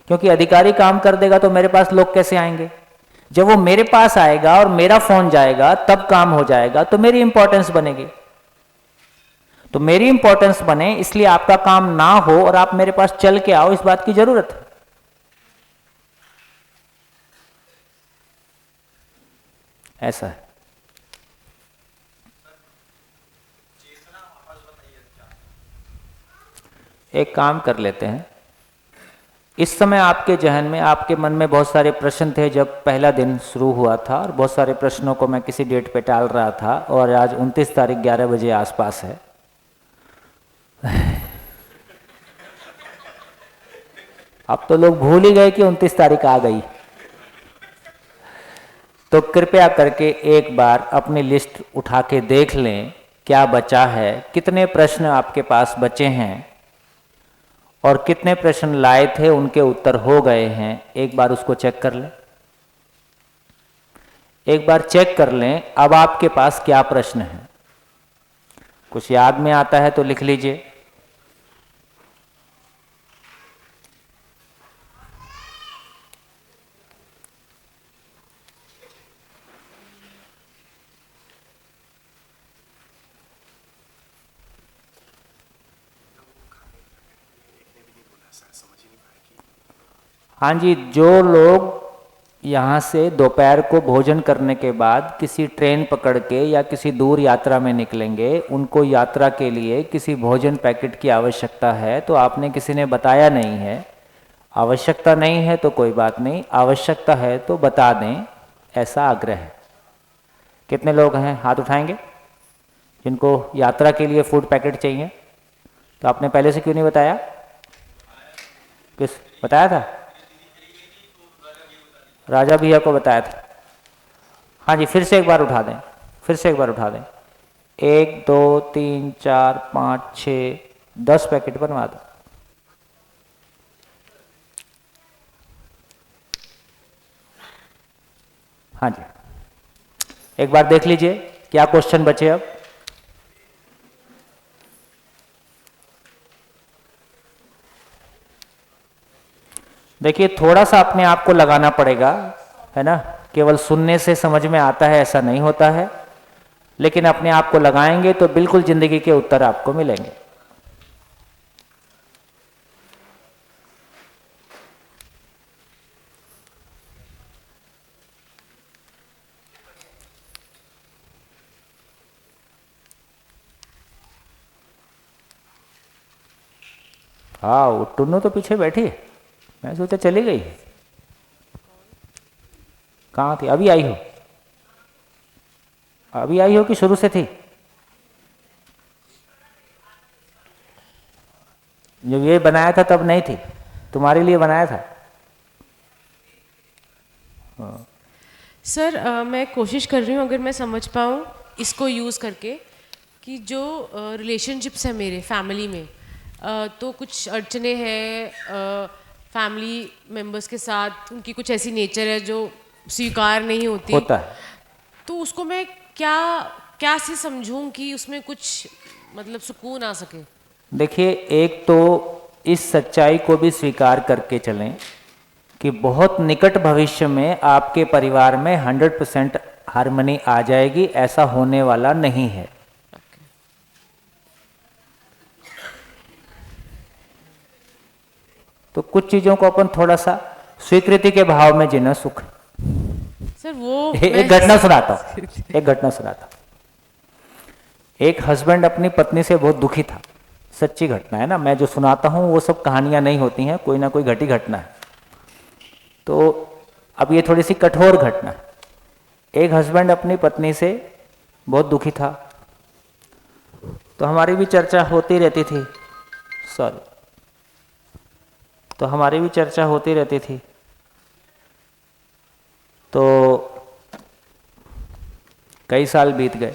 क्योंकि अधिकारी काम कर देगा तो मेरे पास लोग कैसे आएंगे। जब वो मेरे पास आएगा और मेरा फोन जाएगा तब काम हो जाएगा, तो मेरी इंपॉर्टेंस बनेगी। तो मेरी इंपॉर्टेंस बने इसलिए आपका काम ना हो और आप मेरे पास चल के आओ, इस बात की जरूरत है। ऐसा है। एक काम कर लेते हैं, इस समय आपके जहन में, आपके मन में बहुत सारे प्रश्न थे जब पहला दिन शुरू हुआ था, और बहुत सारे प्रश्नों को मैं किसी डेट पे टाल रहा था, और आज 29 तारीख 11 बजे आसपास है। अब तो लोग भूल ही गए कि 29 तारीख आ गई। तो कृपया करके एक बार अपनी लिस्ट उठा के देख लें क्या बचा है, कितने प्रश्न आपके पास बचे हैं और कितने प्रश्न लाए थे उनके उत्तर हो गए हैं। एक बार उसको चेक कर लें। एक बार चेक कर लें अब आपके पास क्या प्रश्न है। कुछ याद में आता है तो लिख लीजिए। हाँ जी, जो लोग यहाँ से दोपहर को भोजन करने के बाद किसी ट्रेन पकड़ के या किसी दूर यात्रा में निकलेंगे, उनको यात्रा के लिए किसी भोजन पैकेट की आवश्यकता है, तो आपने किसी ने बताया नहीं है। आवश्यकता नहीं है तो कोई बात नहीं, आवश्यकता है तो बता दें, ऐसा आग्रह है। कितने लोग हैं, हाथ उठाएंगे, जिनको यात्रा के लिए फूड पैकेट चाहिए? तो आपने पहले से क्यों नहीं बताया? किस बताया था? राजा भैया को बताया था। हाँ जी, फिर से एक बार उठा दें, फिर से एक बार उठा दें। 1 2 3 4 5 6 10 पैकेट बनवा दो। हाँ जी, एक बार देख लीजिए क्या क्वेश्चन बचे अब। देखिए, थोड़ा सा अपने आप को लगाना पड़ेगा, है ना। केवल सुनने से समझ में आता है ऐसा नहीं होता है, लेकिन अपने आप को लगाएंगे तो बिल्कुल जिंदगी के उत्तर आपको मिलेंगे। हाँ, वो टुन्नू तो पीछे बैठी है, मैं सोचा चली गई। कहाँ थी? अभी आई हो? अभी आई हो कि शुरू से थी? जब ये बनाया था तब नहीं थी, तुम्हारे लिए बनाया था। सर मैं कोशिश कर रही हूँ अगर मैं समझ पाऊँ इसको यूज़ करके कि जो रिलेशनशिप्स है मेरे फैमिली में, तो कुछ अड़चने हैं फैमिली मेंबर्स के साथ, उनकी कुछ ऐसी नेचर है जो स्वीकार नहीं होती। होता है। तो उसको मैं क्या क्या से समझूं कि उसमें कुछ मतलब सुकून आ सके। देखिए, एक तो इस सच्चाई को भी स्वीकार करके चलें कि बहुत निकट भविष्य में आपके परिवार में 100% हार्मनी आ जाएगी, ऐसा होने वाला नहीं है। तो कुछ चीज़ों को अपन थोड़ा सा स्वीकृति के भाव में जीना सुख। सर वो एक घटना सुनाता हूँ, एक घटना सुनाता हूँ। एक हस्बैंड अपनी पत्नी से बहुत दुखी था, सच्ची घटना है ना, मैं जो सुनाता हूँ वो सब कहानियाँ नहीं होती हैं, कोई ना कोई घटी घटना है। तो अब ये थोड़ी सी कठोर घटना है। एक हस्बैंड अपनी पत्नी से बहुत दुखी था, तो हमारी भी चर्चा होती रहती थी, तो हमारी भी चर्चा होती रहती थी। तो कई साल बीत गए,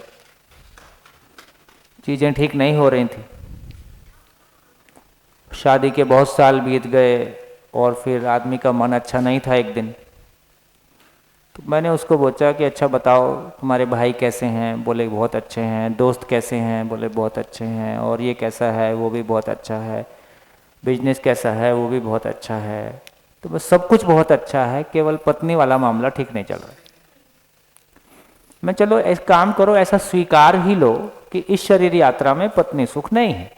चीज़ें ठीक नहीं हो रही थी, शादी के बहुत साल बीत गए और फिर आदमी का मन अच्छा नहीं था। एक दिन तो मैंने उसको पूछा कि अच्छा बताओ तुम्हारे भाई कैसे हैं? बोले बहुत अच्छे हैं। दोस्त कैसे हैं? बोले बहुत अच्छे हैं। और ये कैसा है? वो भी बहुत अच्छा है। बिजनेस कैसा है? वो भी बहुत अच्छा है। तो बस सब कुछ बहुत अच्छा है, केवल पत्नी वाला मामला ठीक नहीं चल रहा है। मैं चलो एक काम करो, ऐसा स्वीकार ही लो कि इस शरीर यात्रा में पत्नी सुख नहीं है।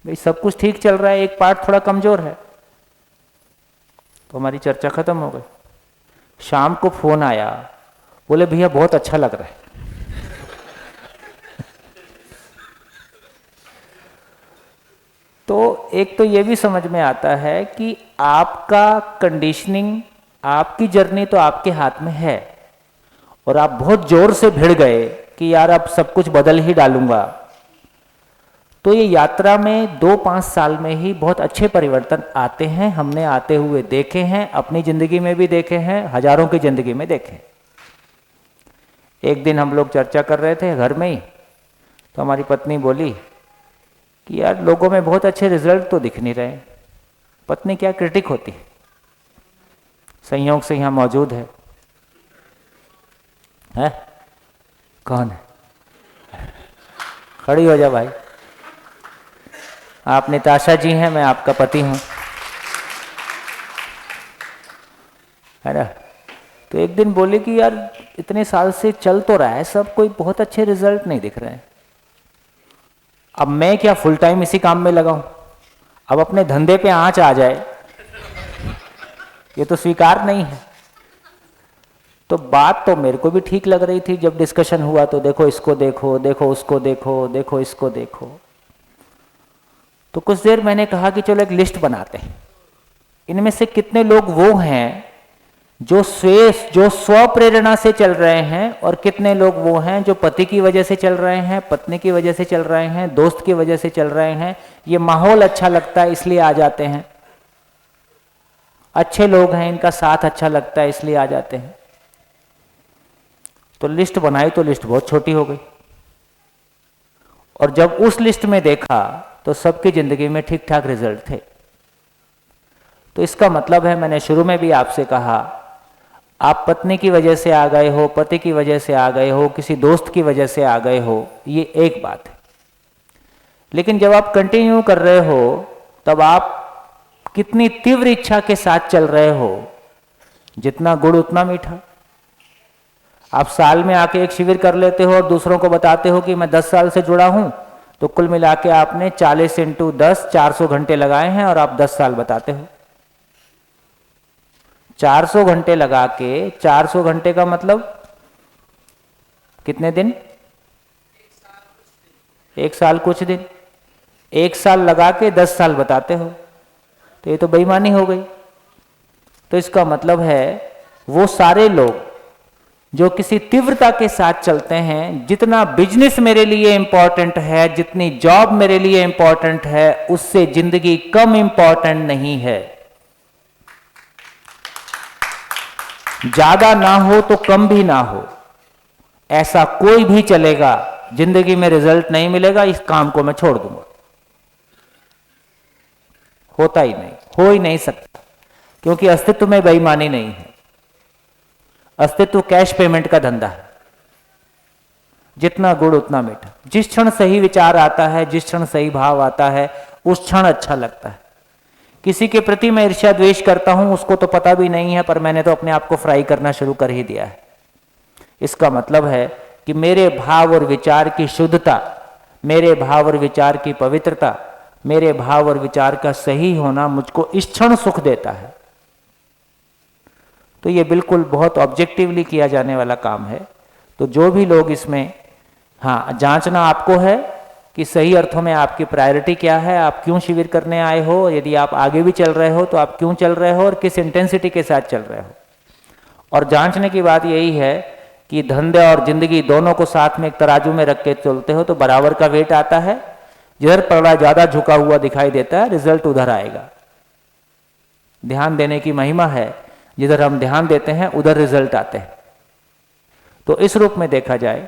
भाई सब कुछ ठीक चल रहा है, एक पार्ट थोड़ा कमजोर है। तो हमारी चर्चा खत्म हो गई। शाम को फोन आया, बोले भैया बहुत अच्छा लग रहा है। तो एक तो ये भी समझ में आता है कि आपका कंडीशनिंग, आपकी जर्नी तो आपके हाथ में है, और आप बहुत जोर से भिड़ गए कि यार अब सब कुछ बदल ही डालूंगा, तो ये यात्रा में 2-5 साल में ही बहुत अच्छे परिवर्तन आते हैं। हमने आते हुए देखे हैं, अपनी जिंदगी में भी देखे हैं, हजारों की जिंदगी में देखे। एक दिन हम लोग चर्चा कर रहे थे घर में ही, तो हमारी पत्नी बोली कि यार लोगों में बहुत अच्छे रिजल्ट तो दिख नहीं रहे। पत्नी क्या क्रिटिक होती है, संयोग से यहाँ मौजूद है? कौन है? खड़ी हो जा भाई। आप निताशा जी हैं, मैं आपका पति हूं, है ना। तो एक दिन बोले कि यार इतने साल से चल तो रहा है सब, कोई बहुत अच्छे रिजल्ट नहीं दिख रहे हैं। अब मैं क्या फुल टाइम इसी काम में लगाऊं? अब अपने धंधे पे आंच आ जाए, ये तो स्वीकार नहीं है। तो बात तो मेरे को भी ठीक लग रही थी। जब डिस्कशन हुआ तो देखो इसको देखो, देखो उसको देखो, देखो इसको देखो। तो कुछ देर मैंने कहा कि चलो एक लिस्ट बनाते हैं, इनमें से कितने लोग वो हैं जो स्व प्रेरणा से चल रहे हैं, और कितने लोग वो हैं जो पति की वजह से चल रहे हैं, पत्नी की वजह से चल रहे हैं, दोस्त की वजह से चल रहे हैं, ये माहौल अच्छा लगता है इसलिए आ जाते हैं, अच्छे लोग हैं इनका साथ अच्छा लगता है इसलिए आ जाते हैं। तो लिस्ट बनाई तो लिस्ट बहुत छोटी हो गई, और जब उस लिस्ट में देखा तो सबकी जिंदगी में ठीक ठाक रिजल्ट थे। तो इसका मतलब है, मैंने शुरू में भी आपसे कहा, आप पत्नी की वजह से आ गए हो, पति की वजह से आ गए हो, किसी दोस्त की वजह से आ गए हो, ये एक बात है। लेकिन जब आप कंटिन्यू कर रहे हो तब आप कितनी तीव्र इच्छा के साथ चल रहे हो, जितना गुड़ उतना मीठा। आप साल में आके एक शिविर कर लेते हो और दूसरों को बताते हो कि मैं 10 साल से जुड़ा हूं, तो कुल मिला के आपने 40 × 10 400 घंटे लगाए हैं, और आप 10 साल बताते हो। 400 घंटे लगा के, 400 घंटे का मतलब कितने दिन? 1 साल कुछ दिन। 1 साल लगा के 10 साल बताते हो, तो ये तो बेईमानी हो गई। तो इसका मतलब है वो सारे लोग जो किसी तीव्रता के साथ चलते हैं, जितना बिजनेस मेरे लिए इंपॉर्टेंट है, जितनी जॉब मेरे लिए इंपॉर्टेंट है, उससे जिंदगी कम इंपॉर्टेंट नहीं है। ज्यादा ना हो तो कम भी ना हो, ऐसा कोई भी चलेगा, जिंदगी में रिजल्ट नहीं मिलेगा, इस काम को मैं छोड़ दूंगा। होता ही नहीं, हो ही नहीं सकता, क्योंकि अस्तित्व में बेईमानी नहीं है। अस्तित्व कैश पेमेंट का धंधा है, जितना गुड़ उतना मीठा। जिस क्षण सही विचार आता है, जिस क्षण सही भाव आता है, उस क्षण अच्छा लगता है। किसी के प्रति मैं ईर्ष्या द्वेष करता हूं, उसको तो पता भी नहीं है, पर मैंने तो अपने आप को फ्राई करना शुरू कर ही दिया है। इसका मतलब है कि मेरे भाव और विचार की शुद्धता, मेरे भाव और विचार की पवित्रता, मेरे भाव और विचार का सही होना मुझको इस क्षण सुख देता है। तो ये बिल्कुल बहुत ऑब्जेक्टिवली किया जाने वाला काम है। तो जो भी लोग इसमें, हाँ, जांचना आपको है कि सही अर्थों में आपकी प्रायोरिटी क्या है, आप क्यों शिविर करने आए हो, यदि आप आगे भी चल रहे हो तो आप क्यों चल रहे हो और किस इंटेंसिटी के साथ चल रहे हो। और जांचने की बात यही है कि धंधे और जिंदगी दोनों को साथ में एक तराजू में रख के चलते हो तो बराबर का वेट आता है। जिधर पड़ा ज्यादा झुका हुआ दिखाई देता है, रिजल्ट उधर आएगा। ध्यान देने की महिमा है, जिधर हम ध्यान देते हैं उधर रिजल्ट आते हैं। तो इस रूप में देखा जाए,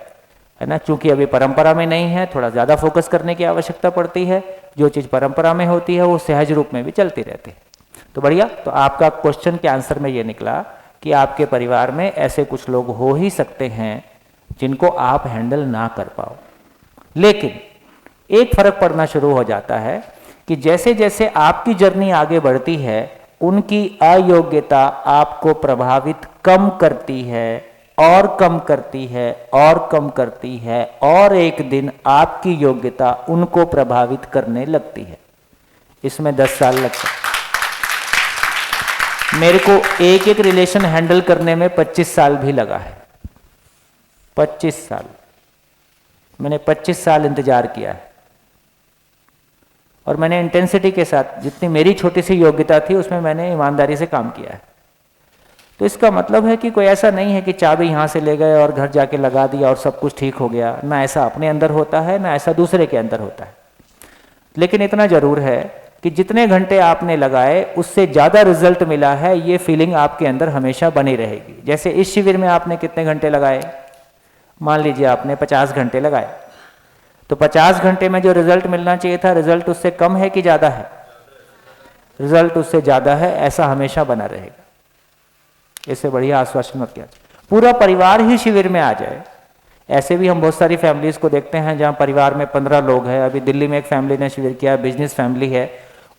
है ना, चूंकि अभी परंपरा में नहीं है, थोड़ा ज्यादा फोकस करने की आवश्यकता पड़ती है। जो चीज परंपरा में होती है वो सहज रूप में भी चलती रहती है। तो बढ़िया। तो आपका क्वेश्चन के आंसर में ये निकला कि आपके परिवार में ऐसे कुछ लोग हो ही सकते हैं जिनको आप हैंडल ना कर पाओ। लेकिन एक फर्क पड़ना शुरू हो जाता है कि जैसे जैसे आपकी जर्नी आगे बढ़ती है, उनकी अयोग्यता आपको प्रभावित कम करती है और कम करती है और कम करती है, और एक दिन आपकी योग्यता उनको प्रभावित करने लगती है। इसमें 10 साल लगते हैं। मेरे को एक एक रिलेशन हैंडल करने में 25 साल भी लगा है। 25 साल मैंने 25 साल इंतजार किया है, और मैंने इंटेंसिटी के साथ, जितनी मेरी छोटी सी योग्यता थी उसमें मैंने ईमानदारी से काम किया है। तो इसका मतलब है कि कोई ऐसा नहीं है कि चाबी यहाँ से ले गए और घर जाके लगा दिया और सब कुछ ठीक हो गया। ना ऐसा अपने अंदर होता है, ना ऐसा दूसरे के अंदर होता है। लेकिन इतना जरूर है कि जितने घंटे आपने लगाए उससे ज़्यादा रिजल्ट मिला है, ये फीलिंग आपके अंदर हमेशा बनी रहेगी। जैसे इस शिविर में आपने कितने घंटे लगाए, मान लीजिए आपने 50 घंटे लगाए, तो 50 घंटे में जो रिजल्ट मिलना चाहिए था, रिजल्ट उससे कम है कि ज़्यादा है? रिजल्ट उससे ज़्यादा है। ऐसा हमेशा बना रहेगा। इससे बढ़िया आश्वासन मत किया। पूरा परिवार ही शिविर में आ जाए। ऐसे भी हम बहुत सारी फैमिलीज को देखते हैं जहाँ परिवार में 15 लोग हैं। अभी दिल्ली में एक फैमिली ने शिविर किया, बिजनेस फैमिली है,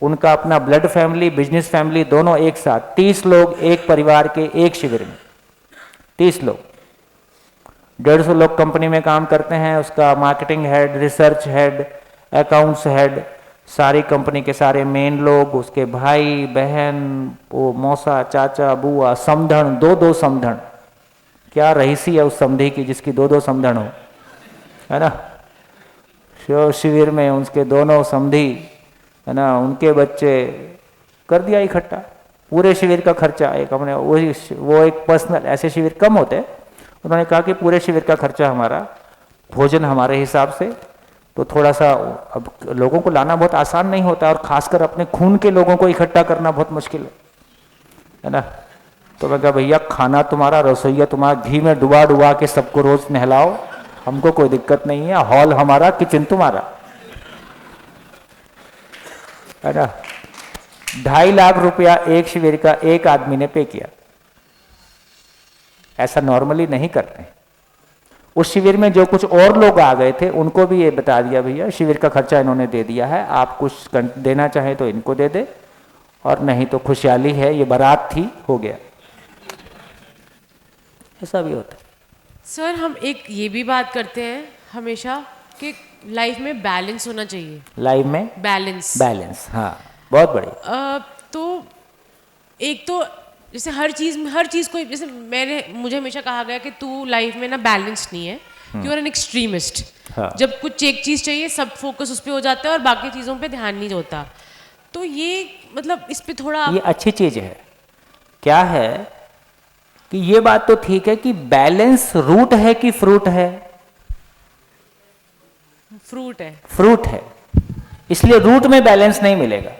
उनका अपना ब्लड फैमिली, बिजनेस फैमिली दोनों एक साथ, 30 लोग एक परिवार के एक शिविर में। 30 लोग, 150 लोग कंपनी में काम करते हैं। उसका marketing head, research head, accounts head, सारी कंपनी के सारे मेन लोग, उसके भाई बहन, वो मौसा चाचा बुआ, समधन, 2-2 समधन। क्या रहीसी है उस समधी की जिसकी 2-2 समधन हो, है ना। शिविर में उसके दोनों समधी, है ना, उनके बच्चे, कर दिया इकट्ठा पूरे शिविर का खर्चा। एक हमने वो एक पर्सनल, ऐसे शिविर कम होते, उन्होंने कहा कि पूरे शिविर का खर्चा हमारा, भोजन हमारे हिसाब से। तो थोड़ा सा, अब लोगों को लाना बहुत आसान नहीं होता, और खासकर अपने खून के लोगों को इकट्ठा करना बहुत मुश्किल है ना। तो मैं कहा भैया खाना तुम्हारा, रसोईया तुम्हारा, घी में डुबा डुबा के सबको रोज नहलाओ, हमको कोई दिक्कत नहीं है, हॉल हमारा, किचन तुम्हारा, है ना। 2.5 लाख रुपया एक शिविर का एक आदमी ने पे किया। ऐसा नॉर्मली नहीं करते। उस शिविर में जो कुछ और लोग आ गए थे उनको भी ये बता दिया भैया शिविर का खर्चा इन्होंने दे दिया है, आप कुछ देना चाहें तो इनको दे दे, और नहीं तो खुशहाली है, ये बारात थी, हो गया। ऐसा भी होता है। सर हम एक ये भी बात करते हैं हमेशा कि लाइफ में बैलेंस होना चाहिए। लाइफ में बैलेंस, हाँ, बहुत बढ़िया। तो एक तो जैसे हर चीज़ को, जैसे मुझे हमेशा कहा गया कि तू लाइफ में ना बैलेंस नहीं है, यू आर एन एक्सट्रीमिस्ट। हाँ। जब कुछ एक चीज़ चाहिए सब फोकस उस पर हो जाता है और बाकी चीज़ों पे ध्यान नहीं होता। तो ये मतलब इस पे थोड़ा ये अच्छी चीज़ है। क्या है कि ये बात तो ठीक है कि बैलेंस रूट है कि फ्रूट है? फ्रूट है। फ्रूट है, इसलिए रूट में बैलेंस नहीं मिलेगा।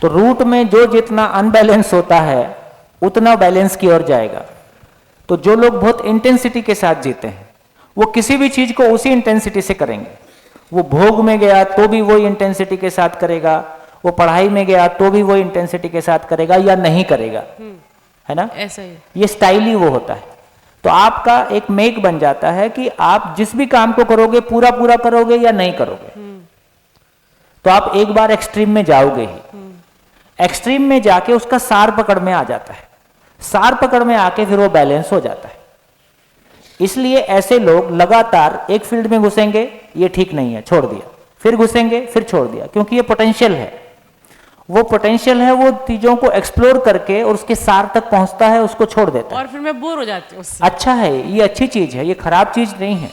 तो रूट में जो जितना अनबैलेंस होता है उतना बैलेंस की ओर जाएगा। तो जो लोग बहुत इंटेंसिटी के साथ जीते हैं वो किसी भी चीज को उसी इंटेंसिटी से करेंगे। वो भोग में गया तो भी वही इंटेंसिटी के साथ करेगा, वो पढ़ाई में गया तो भी वही इंटेंसिटी के साथ करेगा या नहीं करेगा, है ना? ऐसा ही। ये स्टाइल ही वो होता है। तो आपका एक मेक बन जाता है कि आप जिस भी काम को करोगे पूरा पूरा करोगे या नहीं करोगे। तो आप एक बार एक्सट्रीम में जाओगे ही, एक्सट्रीम में जाके उसका सार पकड़ में आ जाता है, सार पकड़ में आके फिर वो बैलेंस हो जाता है। इसलिए ऐसे लोग लगातार एक फील्ड में घुसेंगे, ये ठीक नहीं है, छोड़ दिया, फिर घुसेंगे, फिर छोड़ दिया, क्योंकि ये पोटेंशियल है। वो पोटेंशियल है, वो चीजों को एक्सप्लोर करके और उसके सार तक पहुंचता है, उसको छोड़ देता है। और फिर मैं बोर हो जाती हूँ उससे। अच्छा है, ये अच्छी चीज है, ये खराब चीज नहीं है।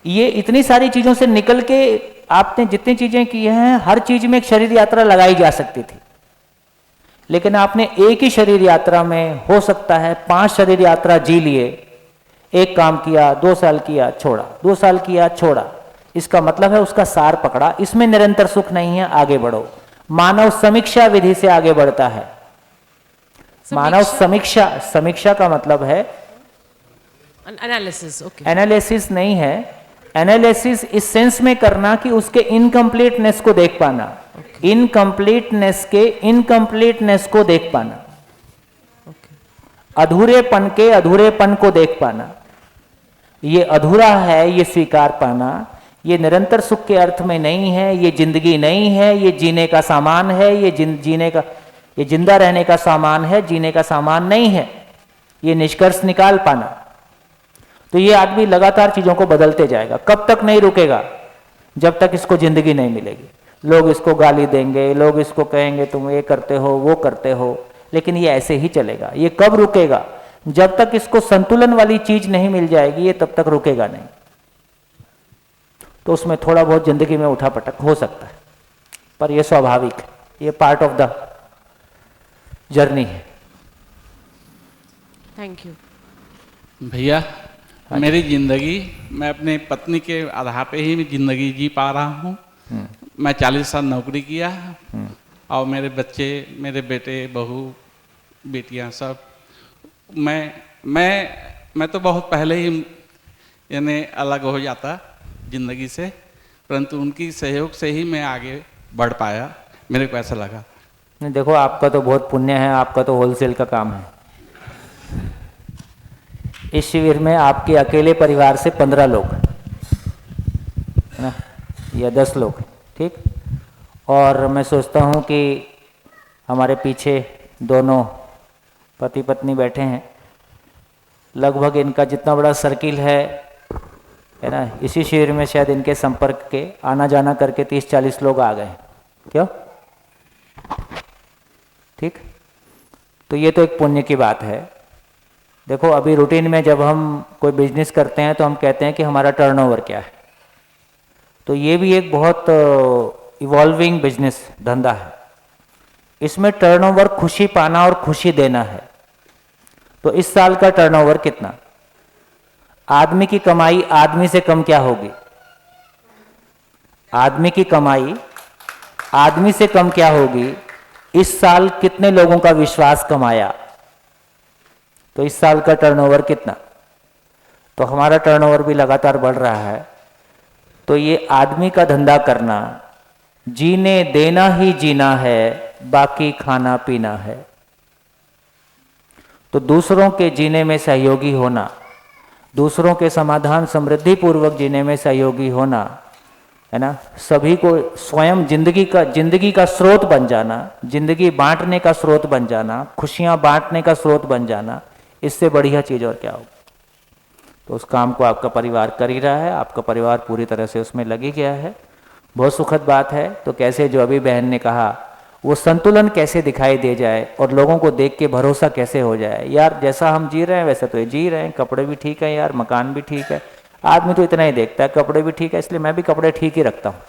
ये इतनी सारी चीजों से निकल के आपने जितनी चीजें की हैं, हर चीज में एक शरीर यात्रा लगाई जा सकती थी, लेकिन आपने एक ही शरीर यात्रा में हो सकता है 5 शरीर यात्रा जी लिए। एक काम किया, 2 साल किया, छोड़ा, 2 साल किया, छोड़ा। इसका मतलब है उसका सार पकड़ा। इसमें निरंतर सुख नहीं है, आगे बढ़ो। मानव समीक्षा विधि से आगे बढ़ता है। मानव समीक्षा, समीक्षा का मतलब है एनालिसिस। ओके, एनालिसिस नहीं है। एनालिसिस इस सेंस में करना कि उसके इनकम्प्लीटनेस को देख पाना, इनकम्प्लीटनेस के इनकम्प्लीटनेस को देख पाना, अधूरेपन के अधूरेपन को देख पाना। ये अधूरा है, ये स्वीकार पाना। ये निरंतर सुख के अर्थ में नहीं है, ये जिंदगी नहीं है, ये जीने का सामान है, ये जीने का, ये जिंदा रहने का सामान है, जीने का सामान नहीं है। ये निष्कर्ष निकाल पाना। तो ये आदमी लगातार चीजों को बदलते जाएगा। कब तक नहीं रुकेगा? जब तक इसको जिंदगी नहीं मिलेगी। लोग इसको गाली देंगे, लोग इसको कहेंगे तुम ये करते हो, वो करते हो, लेकिन ये ऐसे ही चलेगा। ये कब रुकेगा? जब तक इसको संतुलन वाली चीज नहीं मिल जाएगी, ये तब तक रुकेगा नहीं। तो उसमें थोड़ा बहुत जिंदगी में उठापटक हो सकता है, पर यह स्वाभाविक है, ये पार्ट ऑफ द जर्नी है। थैंक यू भैया। मेरी जिंदगी, मैं अपने पत्नी के आधार पे ही जिंदगी जी पा रहा हूँ। मैं 40 साल नौकरी किया और मेरे बच्चे, मेरे बेटे, बहू, बेटियाँ सब, मैं तो बहुत पहले ही यानी अलग हो जाता जिंदगी से, परंतु उनकी सहयोग से ही मैं आगे बढ़ पाया। मेरे को ऐसा लगा। नहीं, देखो आपका तो बहुत पुण्य है, आपका तो होलसेल का काम है। इस शिविर में आपके अकेले परिवार से 15 लोग है ना, या 10 लोग, ठीक। और मैं सोचता हूँ कि हमारे पीछे दोनों पति पत्नी बैठे हैं, लगभग इनका जितना बड़ा सर्किल है ना, इसी शिविर में शायद इनके संपर्क के आना जाना करके 30-40 लोग आ गए, क्यों? ठीक। तो ये तो एक पुण्य की बात है। देखो अभी रूटीन में जब हम कोई बिजनेस करते हैं तो हम कहते हैं कि हमारा टर्नओवर क्या है। तो ये भी एक बहुत इवॉल्विंग बिजनेस धंधा है। इसमें टर्नओवर खुशी पाना और खुशी देना है। तो इस साल का टर्नओवर कितना? आदमी की कमाई आदमी से कम क्या होगी? आदमी की कमाई आदमी से कम क्या होगी? इस साल कितने लोगों का विश्वास कमाया? तो इस साल का टर्नओवर कितना? तो हमारा टर्नओवर भी लगातार बढ़ रहा है। तो ये आदमी का धंधा करना, जीने देना ही जीना है, बाकी खाना पीना है। तो दूसरों के जीने में सहयोगी होना, दूसरों के समाधान समृद्धि पूर्वक जीने में सहयोगी होना, है ना, सभी को स्वयं जिंदगी का स्रोत बन जाना, जिंदगी बांटने का स्रोत बन जाना, खुशियां बांटने का स्रोत बन जाना, इससे बढ़िया चीज और क्या होगी? तो उस काम को आपका परिवार कर ही रहा है, आपका परिवार पूरी तरह से उसमें लगी गया है। बहुत सुखद बात है। तो कैसे, जो अभी बहन ने कहा, वो संतुलन कैसे दिखाई दे जाए और लोगों को देख के भरोसा कैसे हो जाए, यार जैसा हम जी रहे हैं वैसा तो ये जी रहे हैं, कपड़े भी ठीक है यार, मकान भी ठीक है, आदमी तो इतना ही देखता है, कपड़े भी ठीक है इसलिए मैं भी कपड़े ठीक ही रखता हूँ।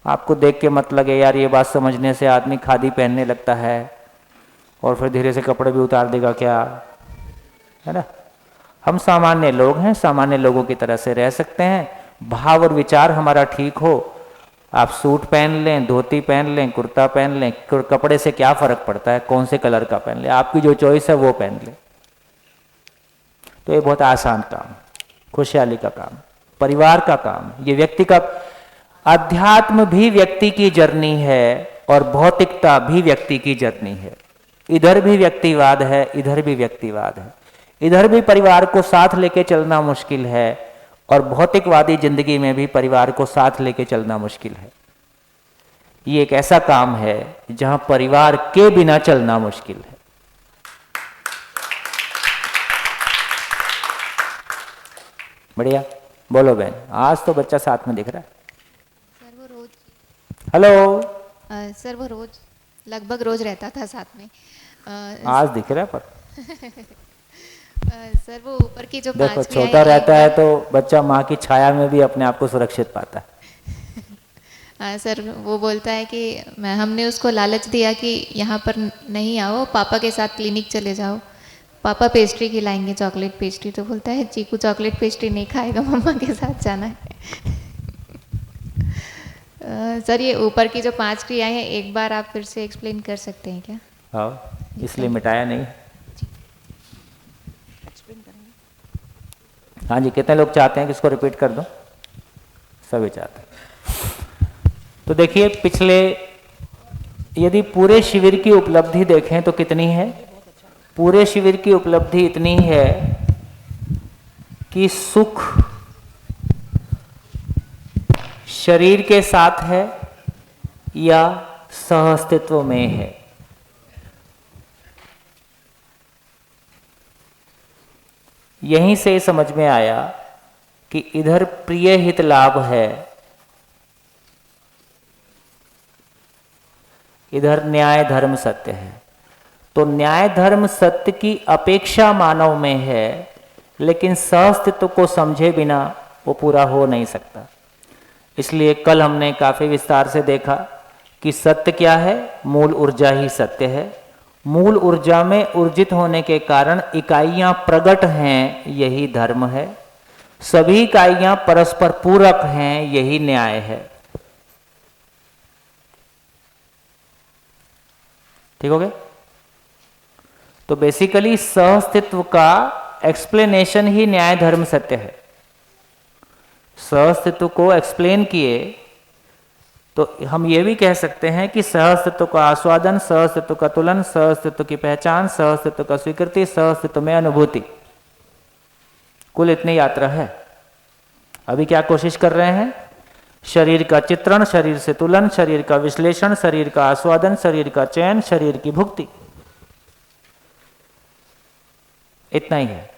आपको देख के मत लगे यार ये बात समझने से आदमी खादी पहनने लगता है और फिर धीरे से कपड़े भी उतार देगा क्या, है ना। हम सामान्य लोग हैं, सामान्य लोगों की तरह से रह सकते हैं। भाव और विचार हमारा ठीक हो, आप सूट पहन लें, धोती पहन लें, कुर्ता पहन लें, कपड़े से क्या फर्क पड़ता है, कौन से कलर का पहन लें, आपकी जो चॉइस है वो पहन लें। तो ये बहुत आसान काम, खुशहाली का काम, परिवार का काम, ये व्यक्ति का। अध्यात्म भी व्यक्ति की जर्नी है और भौतिकता भी व्यक्ति की जर्नी है। इधर भी व्यक्तिवाद है, इधर भी व्यक्तिवाद है। इधर भी परिवार को साथ लेके चलना मुश्किल है और भौतिकवादी जिंदगी में भी परिवार को साथ लेके चलना मुश्किल है। ये एक ऐसा काम है जहां परिवार के बिना चलना मुश्किल है। बढ़िया, बोलो बहन। आज तो बच्चा साथ में दिख रहा है। सर वो रोज, हेलो। सर वो रोज लगभग रोज रहता था साथ में। आज दिख रहा है पर सर वो ऊपर की जो देखो, 5 क्रियाएं छोटा रहता है तो बच्चा माँ की छाया में भी अपने आप को सुरक्षित पाता है। सर वो बोलता है कि हमने उसको लालच दिया कि यहाँ पर नहीं आओ, पापा के साथ क्लिनिक चले जाओ, पापा पेस्ट्री खिलाएंगे, चॉकलेट पेस्ट्री। तो बोलता है चीकू चॉकलेट पेस्ट्री नहीं खाएगा, मम्मा के साथ जाना है। सर ये ऊपर की जो 5 क्रियाएं हैं एक बार आप फिर से एक्सप्लेन कर सकते हैं क्या? हाँ, इसलिए मिटाया नहीं। हाँ जी, कितने लोग चाहते हैं कि इसको रिपीट कर दूं? सभी चाहते हैं। तो देखिए, पिछले यदि पूरे शिविर की उपलब्धि देखें तो कितनी है? पूरे शिविर की उपलब्धि इतनी है कि सुख शरीर के साथ है या सहअस्तित्व में है। यहीं से समझ में आया कि इधर प्रिय हित लाभ है, इधर न्याय धर्म सत्य है। तो न्याय धर्म सत्य की अपेक्षा मानव में है, लेकिन सहअस्तित्व को समझे बिना वो पूरा हो नहीं सकता। इसलिए कल हमने काफी विस्तार से देखा कि सत्य क्या है। मूल ऊर्जा ही सत्य है। मूल ऊर्जा में ऊर्जित होने के कारण इकाइयां प्रकट हैं, यही धर्म है। सभी इकाइयां परस्पर पूरक हैं, यही न्याय है। ठीक हो गया? तो बेसिकली सहअस्तित्व का एक्सप्लेनेशन ही न्याय धर्म सत्य है। सहअस्तित्व को एक्सप्लेन किए तो हम ये भी कह सकते हैं कि सहअस्तित्व का आस्वादन, सहअस्तित्व का तुलन, सहअस्तित्व की पहचान, सहअस्तित्व का स्वीकृति, सहअस्तित्व में अनुभूति, कुल इतनी यात्रा है। अभी क्या कोशिश कर रहे हैं? शरीर का चित्रण, शरीर से तुलन, शरीर का विश्लेषण, शरीर का आस्वादन, शरीर का चयन, शरीर की भुक्ति, इतना ही है।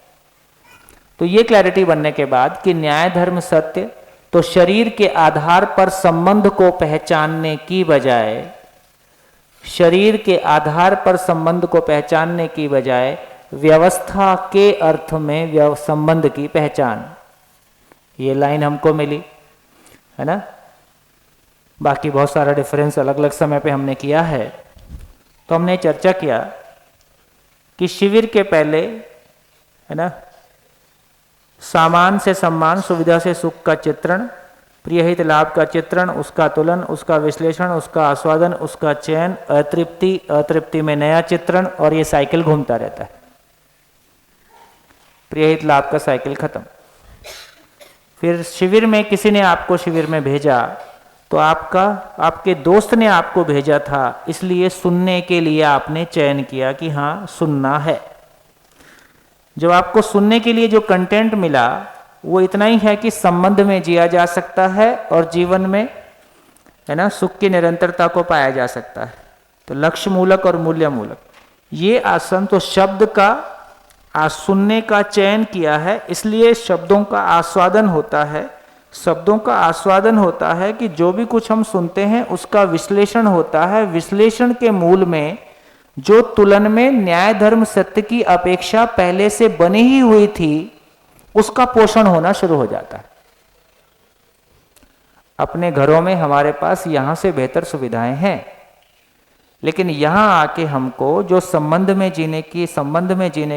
तो ये क्लैरिटी बनने के बाद कि न्याय धर्म सत्य, तो शरीर के आधार पर संबंध को पहचानने की बजाय, शरीर के आधार पर संबंध को पहचानने की बजाय व्यवस्था के अर्थ में संबंध की पहचान, ये लाइन हमको मिली है ना। बाकी बहुत सारा डिफरेंस अलग अलग समय पे हमने किया है। तो हमने चर्चा किया कि शिविर के पहले है ना, सामान से सम्मान, सुविधा से सुख का चित्रण, प्रियहित लाभ का चित्रण, उसका तुलन, उसका विश्लेषण, उसका आस्वादन, उसका चयन, अतृप्ति, अतृप्ति में नया चित्रण, और ये साइकिल घूमता रहता है। प्रियहित लाभ का साइकिल खत्म। फिर शिविर में किसी ने आपको शिविर में भेजा तो आपके दोस्त ने आपको भेजा था, इसलिए सुनने के लिए आपने चयन किया कि हाँ सुनना है। जब आपको सुनने के लिए जो कंटेंट मिला वो इतना ही है कि संबंध में जिया जा सकता है और जीवन में है ना सुख की निरंतरता को पाया जा सकता है। तो लक्ष्य मूलक और मूल्य मूलक, ये आसन तो शब्द का सुनने का चयन किया है, इसलिए शब्दों का आस्वादन होता है। शब्दों का आस्वादन होता है कि जो भी कुछ हम सुनते हैं उसका विश्लेषण होता है। विश्लेषण के मूल में जो तुलन में न्याय धर्म सत्य की अपेक्षा पहले से बनी ही हुई थी, उसका पोषण होना शुरू हो जाता है। अपने घरों में हमारे पास यहां से बेहतर सुविधाएं हैं, लेकिन यहां आके हमको जो संबंध में जीने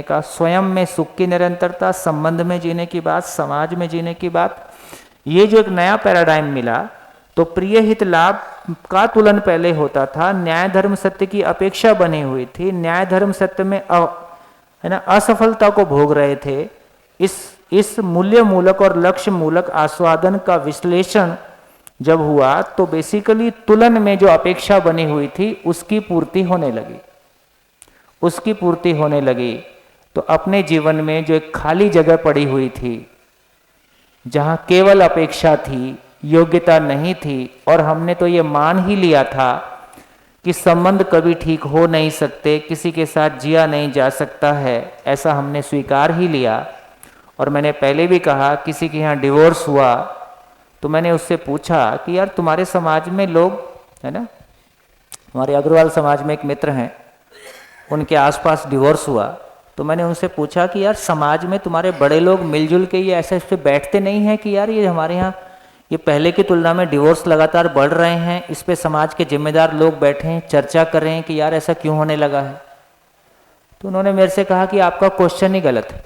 का, स्वयं में सुख की निरंतरता, संबंध में जीने की बात, समाज में जीने की बात, ये जो एक नया पैराडाइम मिला, तो प्रिय हित लाभ का तुलन पहले होता था, न्याय धर्म सत्य की अपेक्षा बनी हुई थी, न्याय धर्म सत्य में है ना असफलता को भोग रहे थे। इस मूल्य मूलक और लक्ष्य मूलक आस्वादन का विश्लेषण जब हुआ तो बेसिकली तुलन में जो अपेक्षा बनी हुई थी उसकी पूर्ति होने लगी। तो अपने जीवन में जो एक खाली जगह पड़ी हुई थी, जहां केवल अपेक्षा थी, योग्यता नहीं थी, और हमने तो ये मान ही लिया था कि संबंध कभी ठीक हो नहीं सकते, किसी के साथ जिया नहीं जा सकता है, ऐसा हमने स्वीकार ही लिया। और मैंने पहले भी कहा, किसी के यहाँ डिवोर्स हुआ तो मैंने उससे पूछा कि यार तुम्हारे समाज में लोग, है ना, हमारे अग्रवाल समाज में एक मित्र हैं, उनके आसपास डिवोर्स हुआ, तो मैंने उनसे पूछा कि यार समाज में तुम्हारे बड़े लोग मिलजुल के ये ऐसे इस पे बैठते नहीं हैं कि यार ये हमारे यहाँ ये पहले की तुलना में डिवोर्स लगातार बढ़ रहे हैं, इस पे समाज के जिम्मेदार लोग बैठें, चर्चा करें कि यार ऐसा क्यों होने लगा है। तो उन्होंने मेरे से कहा कि आपका क्वेश्चन ही गलत है।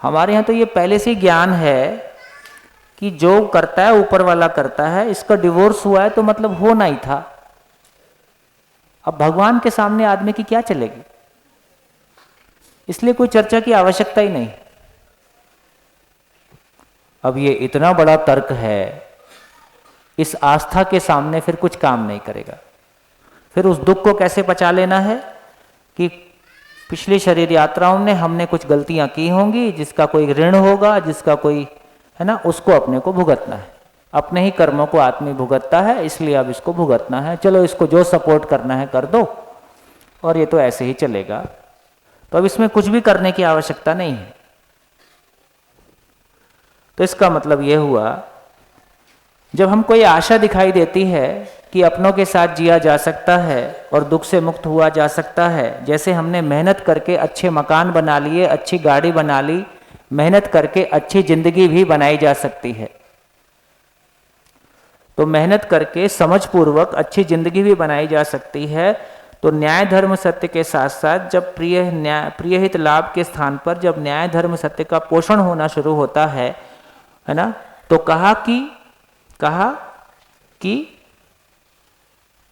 हमारे यहाँ तो ये पहले से ज्ञान है कि जो करता है ऊपर वाला करता है, इसका डिवोर्स हुआ है तो मतलब होना ही था। अब भगवान के सामने आदमी की क्या चलेगी, इसलिए कोई चर्चा की आवश्यकता ही नहीं। अब ये इतना बड़ा तर्क है, इस आस्था के सामने फिर कुछ काम नहीं करेगा। फिर उस दुख को कैसे पचा लेना है कि पिछली शरीर यात्राओं में हमने कुछ गलतियां की होंगी, जिसका कोई ऋण होगा, जिसका कोई, है ना, उसको अपने को भुगतना है। अपने ही कर्मों को आदमी भुगतता है, इसलिए अब इसको भुगतना है। चलो इसको जो सपोर्ट करना है कर दो, और ये तो ऐसे ही चलेगा। तो अब इसमें कुछ भी करने की आवश्यकता नहीं है। तो इसका मतलब ये हुआ, जब हमको ये आशा दिखाई देती है कि अपनों के साथ जिया जा सकता है और दुख से मुक्त हुआ जा सकता है, जैसे हमने मेहनत करके अच्छे मकान बना लिए, अच्छी गाड़ी बना ली, मेहनत करके अच्छी जिंदगी भी बनाई जा सकती है। तो मेहनत करके समझपूर्वक अच्छी जिंदगी भी बनाई जा सकती है। तो न्याय धर्म सत्य के साथ साथ जब प्रिय हित लाभ के स्थान पर जब न्याय धर्म सत्य का पोषण होना शुरू होता है ना, तो कहा कि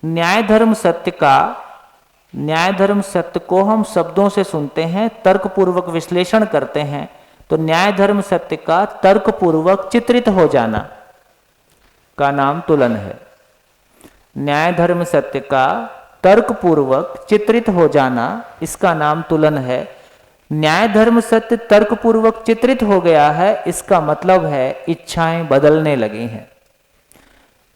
न्याय धर्म सत्य को हम शब्दों से सुनते हैं, तर्कपूर्वक विश्लेषण करते हैं, तो न्याय धर्म सत्य का तर्कपूर्वक चित्रित हो जाना का नाम तुलन है। न्याय धर्म सत्य का तर्कपूर्वक चित्रित हो जाना, इसका नाम तुलन है। न्याय धर्म सत्य तर्कपूर्वक चित्रित हो गया है, इसका मतलब है इच्छाएं बदलने लगी हैं।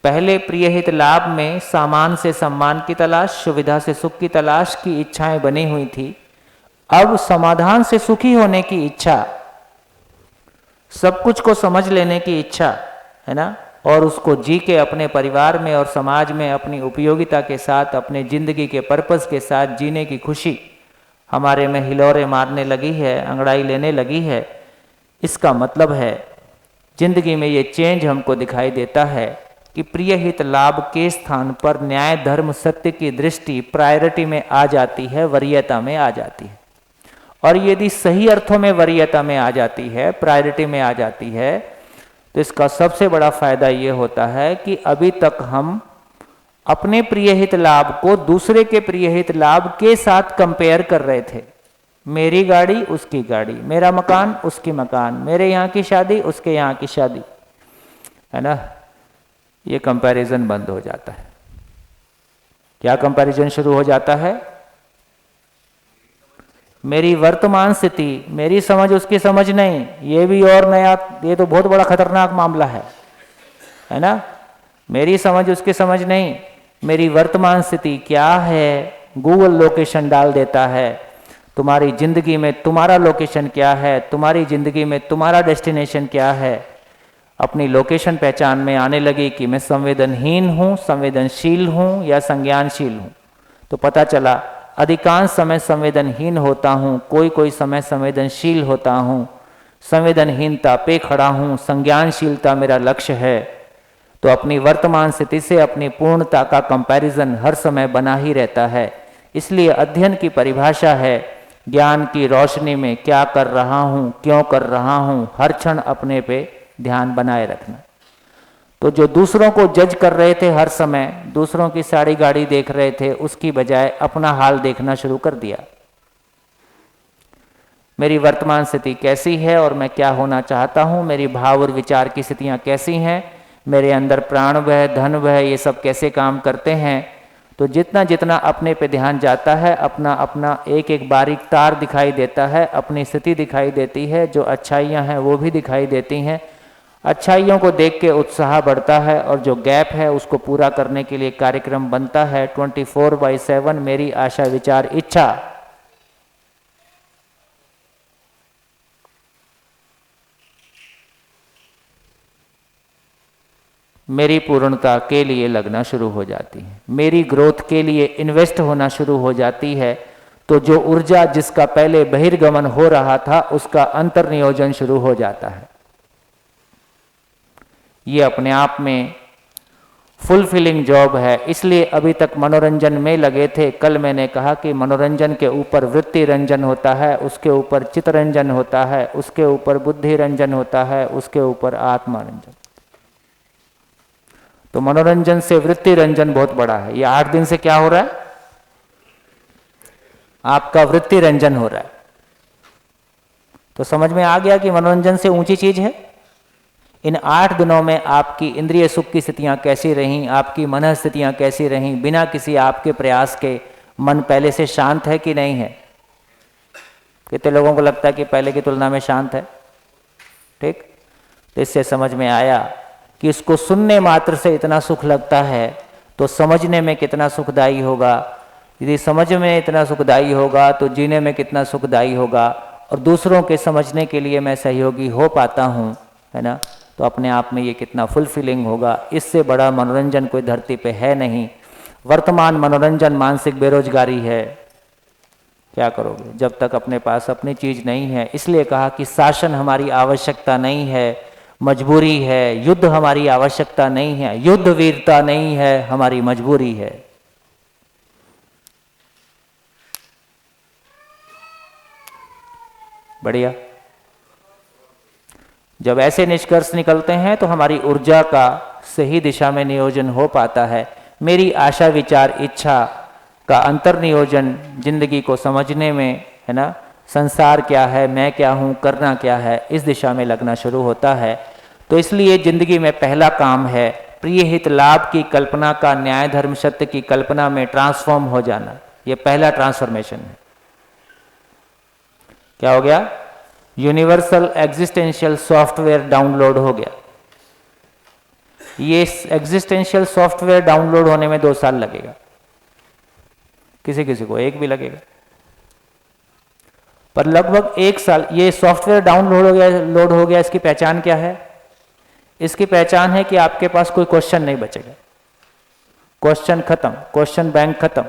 पहले प्रिय हित लाभ में सामान से सम्मान की तलाश, सुविधा से सुख की तलाश की इच्छाएं बनी हुई थी। अब समाधान से सुखी होने की इच्छा, सब कुछ को समझ लेने की इच्छा, है ना, और उसको जी के अपने परिवार में और समाज में अपनी उपयोगिता के साथ, अपने जिंदगी के पर्पस के साथ जीने की खुशी हमारे में हिलोरे मारने लगी है, अंगड़ाई लेने लगी है। इसका मतलब है जिंदगी में ये चेंज हमको दिखाई देता है कि प्रिय हित लाभ के स्थान पर न्याय धर्म सत्य की दृष्टि प्रायोरिटी में आ जाती है, वरीयता में आ जाती है। और यदि सही अर्थों में वरीयता में आ जाती है, प्रायोरिटी में आ जाती है, तो इसका सबसे बड़ा फायदा ये होता है कि अभी तक हम अपने प्रिय हित लाभ को दूसरे के प्रिय हित लाभ के साथ कंपेयर कर रहे थे। मेरी गाड़ी उसकी गाड़ी, मेरा मकान उसकी मकान, मेरे यहाँ की शादी उसके यहाँ की शादी, है ना। ये कंपैरिजन बंद हो जाता है। क्या कंपैरिजन शुरू हो जाता है? मेरी वर्तमान स्थिति, मेरी समझ उसकी समझ नहीं, ये भी और नया, ये तो बहुत बड़ा खतरनाक मामला है ना। मेरी समझ उसकी समझ नहीं, मेरी वर्तमान स्थिति क्या है, गूगल लोकेशन डाल देता है। तुम्हारी जिंदगी में तुम्हारा लोकेशन क्या है, तुम्हारी जिंदगी में तुम्हारा डेस्टिनेशन क्या है। अपनी लोकेशन पहचान में आने लगी कि मैं संवेदनहीन हूँ, संवेदनशील हूँ या संज्ञानशील हूँ। तो पता चला अधिकांश समय संवेदनहीन होता हूँ, कोई कोई समय संवेदनशील होता हूँ। संवेदनहीनता पे खड़ा हूँ, संज्ञानशीलता मेरा लक्ष्य है। तो अपनी वर्तमान स्थिति से अपनी पूर्णता का कंपैरिजन हर समय बना ही रहता है। इसलिए अध्ययन की परिभाषा है ज्ञान की रोशनी में क्या कर रहा हूँ, क्यों कर रहा हूँ, हर क्षण अपने पे ध्यान बनाए रखना। तो जो दूसरों को जज कर रहे थे, हर समय दूसरों की साड़ी गाड़ी देख रहे थे, उसकी बजाय अपना हाल देखना शुरू कर दिया। मेरी वर्तमान स्थिति कैसी है और मैं क्या होना चाहता हूँ, मेरी भाव और विचार की स्थितियाँ कैसी हैं, मेरे अंदर प्राण वह, धन वह, ये सब कैसे काम करते हैं। तो जितना जितना अपने पे ध्यान जाता है, अपना अपना एक एक बारीक तार दिखाई देता है, अपनी स्थिति दिखाई देती है, जो अच्छाइयाँ हैं वो भी दिखाई देती हैं। अच्छाइयों को देख के उत्साह बढ़ता है और जो गैप है उसको पूरा करने के लिए कार्यक्रम बनता है। 24/7 मेरी आशा विचार इच्छा। मेरी पूर्णता के लिए लगना शुरू हो जाती है, मेरी ग्रोथ के लिए इन्वेस्ट होना शुरू हो जाती है। तो जो ऊर्जा जिसका पहले बहिर्गमन हो रहा था, उसका अंतर्नियोजन शुरू हो जाता है। ये अपने आप में फुलफिलिंग जॉब है। इसलिए अभी तक मनोरंजन में लगे थे। कल मैंने कहा कि मनोरंजन के ऊपर वृत्ति रंजन होता है, उसके ऊपर चित्तरंजन होता है, उसके ऊपर बुद्धि रंजन होता है, उसके ऊपर आत्मारंजन। तो मनोरंजन से वृत्ति रंजन बहुत बड़ा है। ये 8 दिन से क्या हो रहा है? आपका वृत्ति रंजन हो रहा है। तो समझ में आ गया कि मनोरंजन से ऊंची चीज है। इन 8 दिनों में आपकी इंद्रिय सुख की स्थितियां कैसी रहीं, आपकी मन स्थितियां कैसी रहीं, बिना किसी आपके प्रयास के मन पहले से शांत है कि नहीं है? कितने लोगों को लगता है कि पहले की तुलना में शांत है? ठीक। तो इससे समझ में आया कि इसको सुनने मात्र से इतना सुख लगता है, तो समझने में कितना सुखदायी होगा। यदि समझ में इतना सुखदायी होगा तो जीने में कितना सुखदायी होगा। और दूसरों के समझने के लिए मैं सहयोगी हो पाता हूँ, है ना, तो अपने आप में ये कितना फुलफिलिंग होगा। इससे बड़ा मनोरंजन कोई धरती पे है नहीं। वर्तमान मनोरंजन मानसिक बेरोजगारी है। क्या करोगे जब तक अपने पास अपनी चीज नहीं है? इसलिए कहा कि शासन हमारी आवश्यकता नहीं है, मजबूरी है। युद्ध हमारी आवश्यकता नहीं है, युद्ध वीरता नहीं है, हमारी मजबूरी है। बढ़िया। जब ऐसे निष्कर्ष निकलते हैं तो हमारी ऊर्जा का सही दिशा में नियोजन हो पाता है। मेरी आशा विचार इच्छा का अंतर्नियोजन जिंदगी को समझने में, है ना, संसार क्या है, मैं क्या हूँ, करना क्या है, इस दिशा में लगना शुरू होता है। तो इसलिए जिंदगी में पहला काम है प्रिय हित लाभ की कल्पना का न्याय धर्म सत्य की कल्पना में ट्रांसफॉर्म हो जाना। ये पहला ट्रांसफॉर्मेशन है। क्या हो गया? यूनिवर्सल एग्जिस्टेंशियल सॉफ्टवेयर डाउनलोड हो गया। ये एग्जिस्टेंशियल सॉफ्टवेयर डाउनलोड होने में 2 साल लगेगा, किसी किसी को 1 भी लगेगा, पर लगभग 1 साल। ये सॉफ्टवेयर डाउनलोड हो गया। इसकी पहचान क्या है? इसकी पहचान है कि आपके पास कोई क्वेश्चन नहीं बचेगा। क्वेश्चन खत्म, क्वेश्चन बैंक खत्म।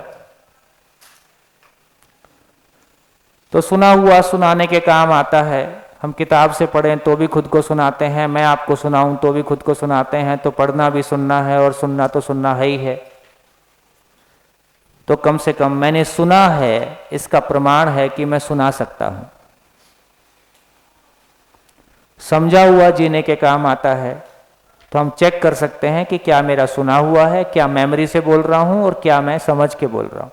तो सुना हुआ सुनाने के काम आता है। हम किताब से पढ़ें तो भी खुद को सुनाते हैं, मैं आपको सुनाऊं तो भी खुद को सुनाते हैं। तो पढ़ना भी सुनना है और सुनना तो सुनना है ही है। तो कम से कम मैंने सुना है, इसका प्रमाण है कि मैं सुना सकता हूं। समझा हुआ जीने के काम आता है। तो हम चेक कर सकते हैं कि क्या मेरा सुना हुआ है, क्या मेमोरी से बोल रहा हूं और क्या मैं समझ के बोल रहा हूं।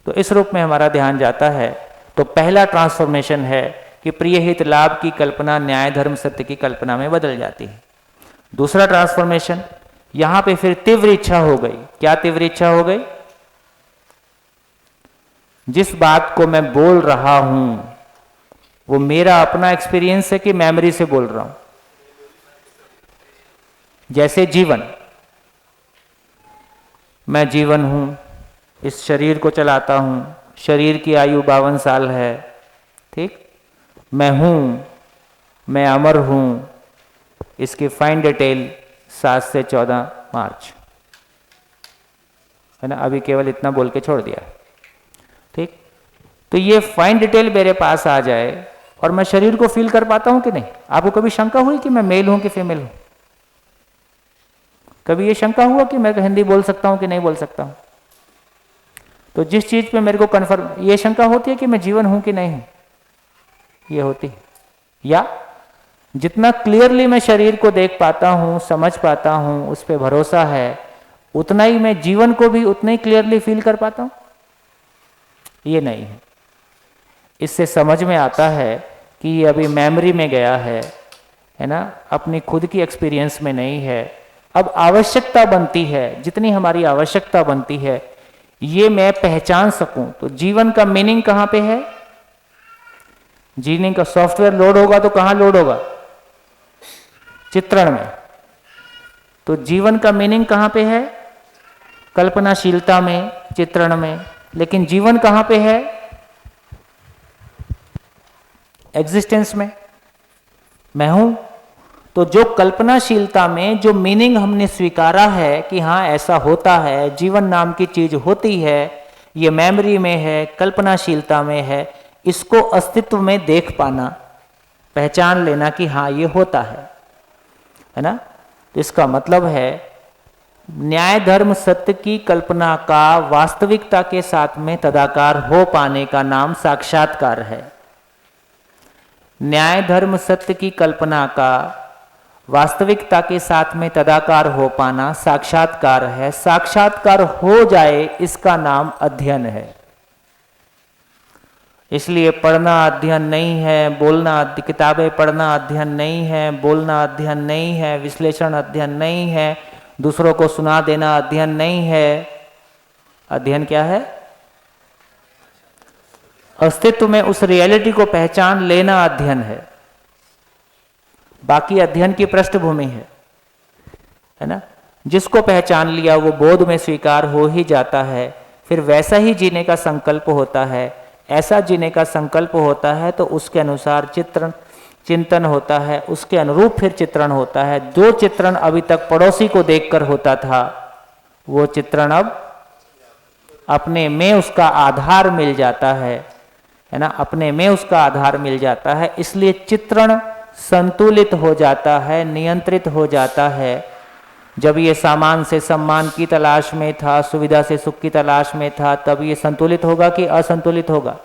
तो इस रूप में हमारा ध्यान जाता है। तो पहला ट्रांसफॉर्मेशन है कि प्रिय हित लाभ की कल्पना न्याय धर्म सत्य की कल्पना में बदल जाती है। दूसरा ट्रांसफॉर्मेशन, यहां पे फिर तीव्र इच्छा हो गई। क्या तीव्र इच्छा हो गई? जिस बात को मैं बोल रहा हूं वो मेरा अपना एक्सपीरियंस है कि मेमोरी से बोल रहा हूं। जैसे जीवन, मैं जीवन हूं, इस शरीर को चलाता हूं, शरीर की आयु 52 साल है, ठीक। मैं हूं, मैं अमर हूं, इसकी फाइन डिटेल 7 से 14 मार्च, है ना। अभी केवल इतना बोल के छोड़ दिया। तो ये फाइन डिटेल मेरे पास आ जाए और मैं शरीर को फील कर पाता हूं कि नहीं? आपको कभी शंका हुई कि मैं मेल हूं कि फीमेल हूं? कभी ये शंका हुआ कि मैं हिंदी बोल सकता हूं कि नहीं बोल सकता हूं? तो जिस चीज पे मेरे को कन्फर्म, ये शंका होती है कि मैं जीवन हूं कि नहीं हूं, ये होती है। या जितना क्लियरली मैं शरीर को देख पाता हूं, समझ पाता हूं, उस पर भरोसा है, उतना ही मैं जीवन को भी उतना ही क्लियरली फील कर पाता हूं, ये नहीं है। इससे समझ में आता है कि ये अभी मेमोरी में गया है ना, अपनी खुद की एक्सपीरियंस में नहीं है। अब आवश्यकता बनती है, जितनी हमारी आवश्यकता बनती है, ये मैं पहचान सकूं। तो जीवन का मीनिंग कहां पे है? जीवन का सॉफ्टवेयर लोड होगा तो कहां लोड होगा? चित्रण में। तो जीवन का मीनिंग कहां पे है? कल्पनाशीलता में, चित्रण में। लेकिन जीवन कहां पे है? एग्जिस्टेंस में। मैं हूं। तो जो कल्पनाशीलता में जो मीनिंग हमने स्वीकारा है कि हाँ ऐसा होता है, जीवन नाम की चीज होती है, ये मेमोरी में है, कल्पनाशीलता में है, इसको अस्तित्व में देख पाना, पहचान लेना कि हाँ ये होता है ना। तो इसका मतलब है न्याय धर्म सत्य की कल्पना का वास्तविकता के साथ में तदाकार हो पाने का नाम साक्षात्कार है। न्याय धर्म सत्य की कल्पना का वास्तविकता के साथ में तदाकार हो पाना साक्षात्कार है। साक्षात्कार हो जाए इसका नाम अध्ययन है। इसलिए पढ़ना अध्ययन नहीं है, बोलना, किताबें पढ़ना अध्ययन नहीं है, बोलना अध्ययन नहीं है, विश्लेषण अध्ययन नहीं है, दूसरों को सुना देना अध्ययन नहीं है। अध्ययन क्या है? अस्तित्व में उस रियलिटी को पहचान लेना अध्ययन है। बाकी अध्ययन की पृष्ठभूमि है ना। जिसको पहचान लिया वो बोध में स्वीकार हो ही जाता है। फिर वैसा ही जीने का संकल्प होता है। ऐसा जीने का संकल्प होता है तो उसके अनुसार चिंतन होता है, उसके अनुरूप फिर चित्रण होता है। जो चित्रण अभी तक पड़ोसी को देखकर होता था, वो चित्रण अब अपने में उसका आधार मिल जाता है ना, अपने में उसका आधार मिल जाता है। इसलिए चित्रण संतुलित हो जाता है, नियंत्रित हो जाता है। जब ये सामान से सम्मान की तलाश में था, सुविधा से सुख की तलाश में था, तब ये संतुलित होगा कि असंतुलित होगा?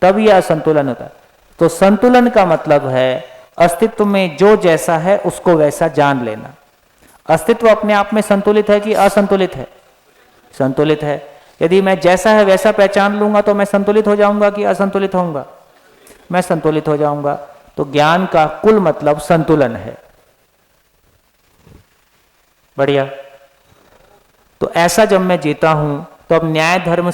तब ये असंतुलन होता है। तो संतुलन का मतलब है अस्तित्व में जो जैसा है उसको वैसा जान लेना। अस्तित्व अपने आप में संतुलित है कि असंतुलित है? संतुलित है। यदि मैं जैसा है वैसा पहचान लूंगा तो मैं संतुलित हो जाऊंगा कि असंतुलित होऊंगा? मैं संतुलित हो जाऊंगा। तो ज्ञान का कुल मतलब संतुलन है। बढ़िया। तो ऐसा जब मैं जीता हूं तो अब न्याय धर्म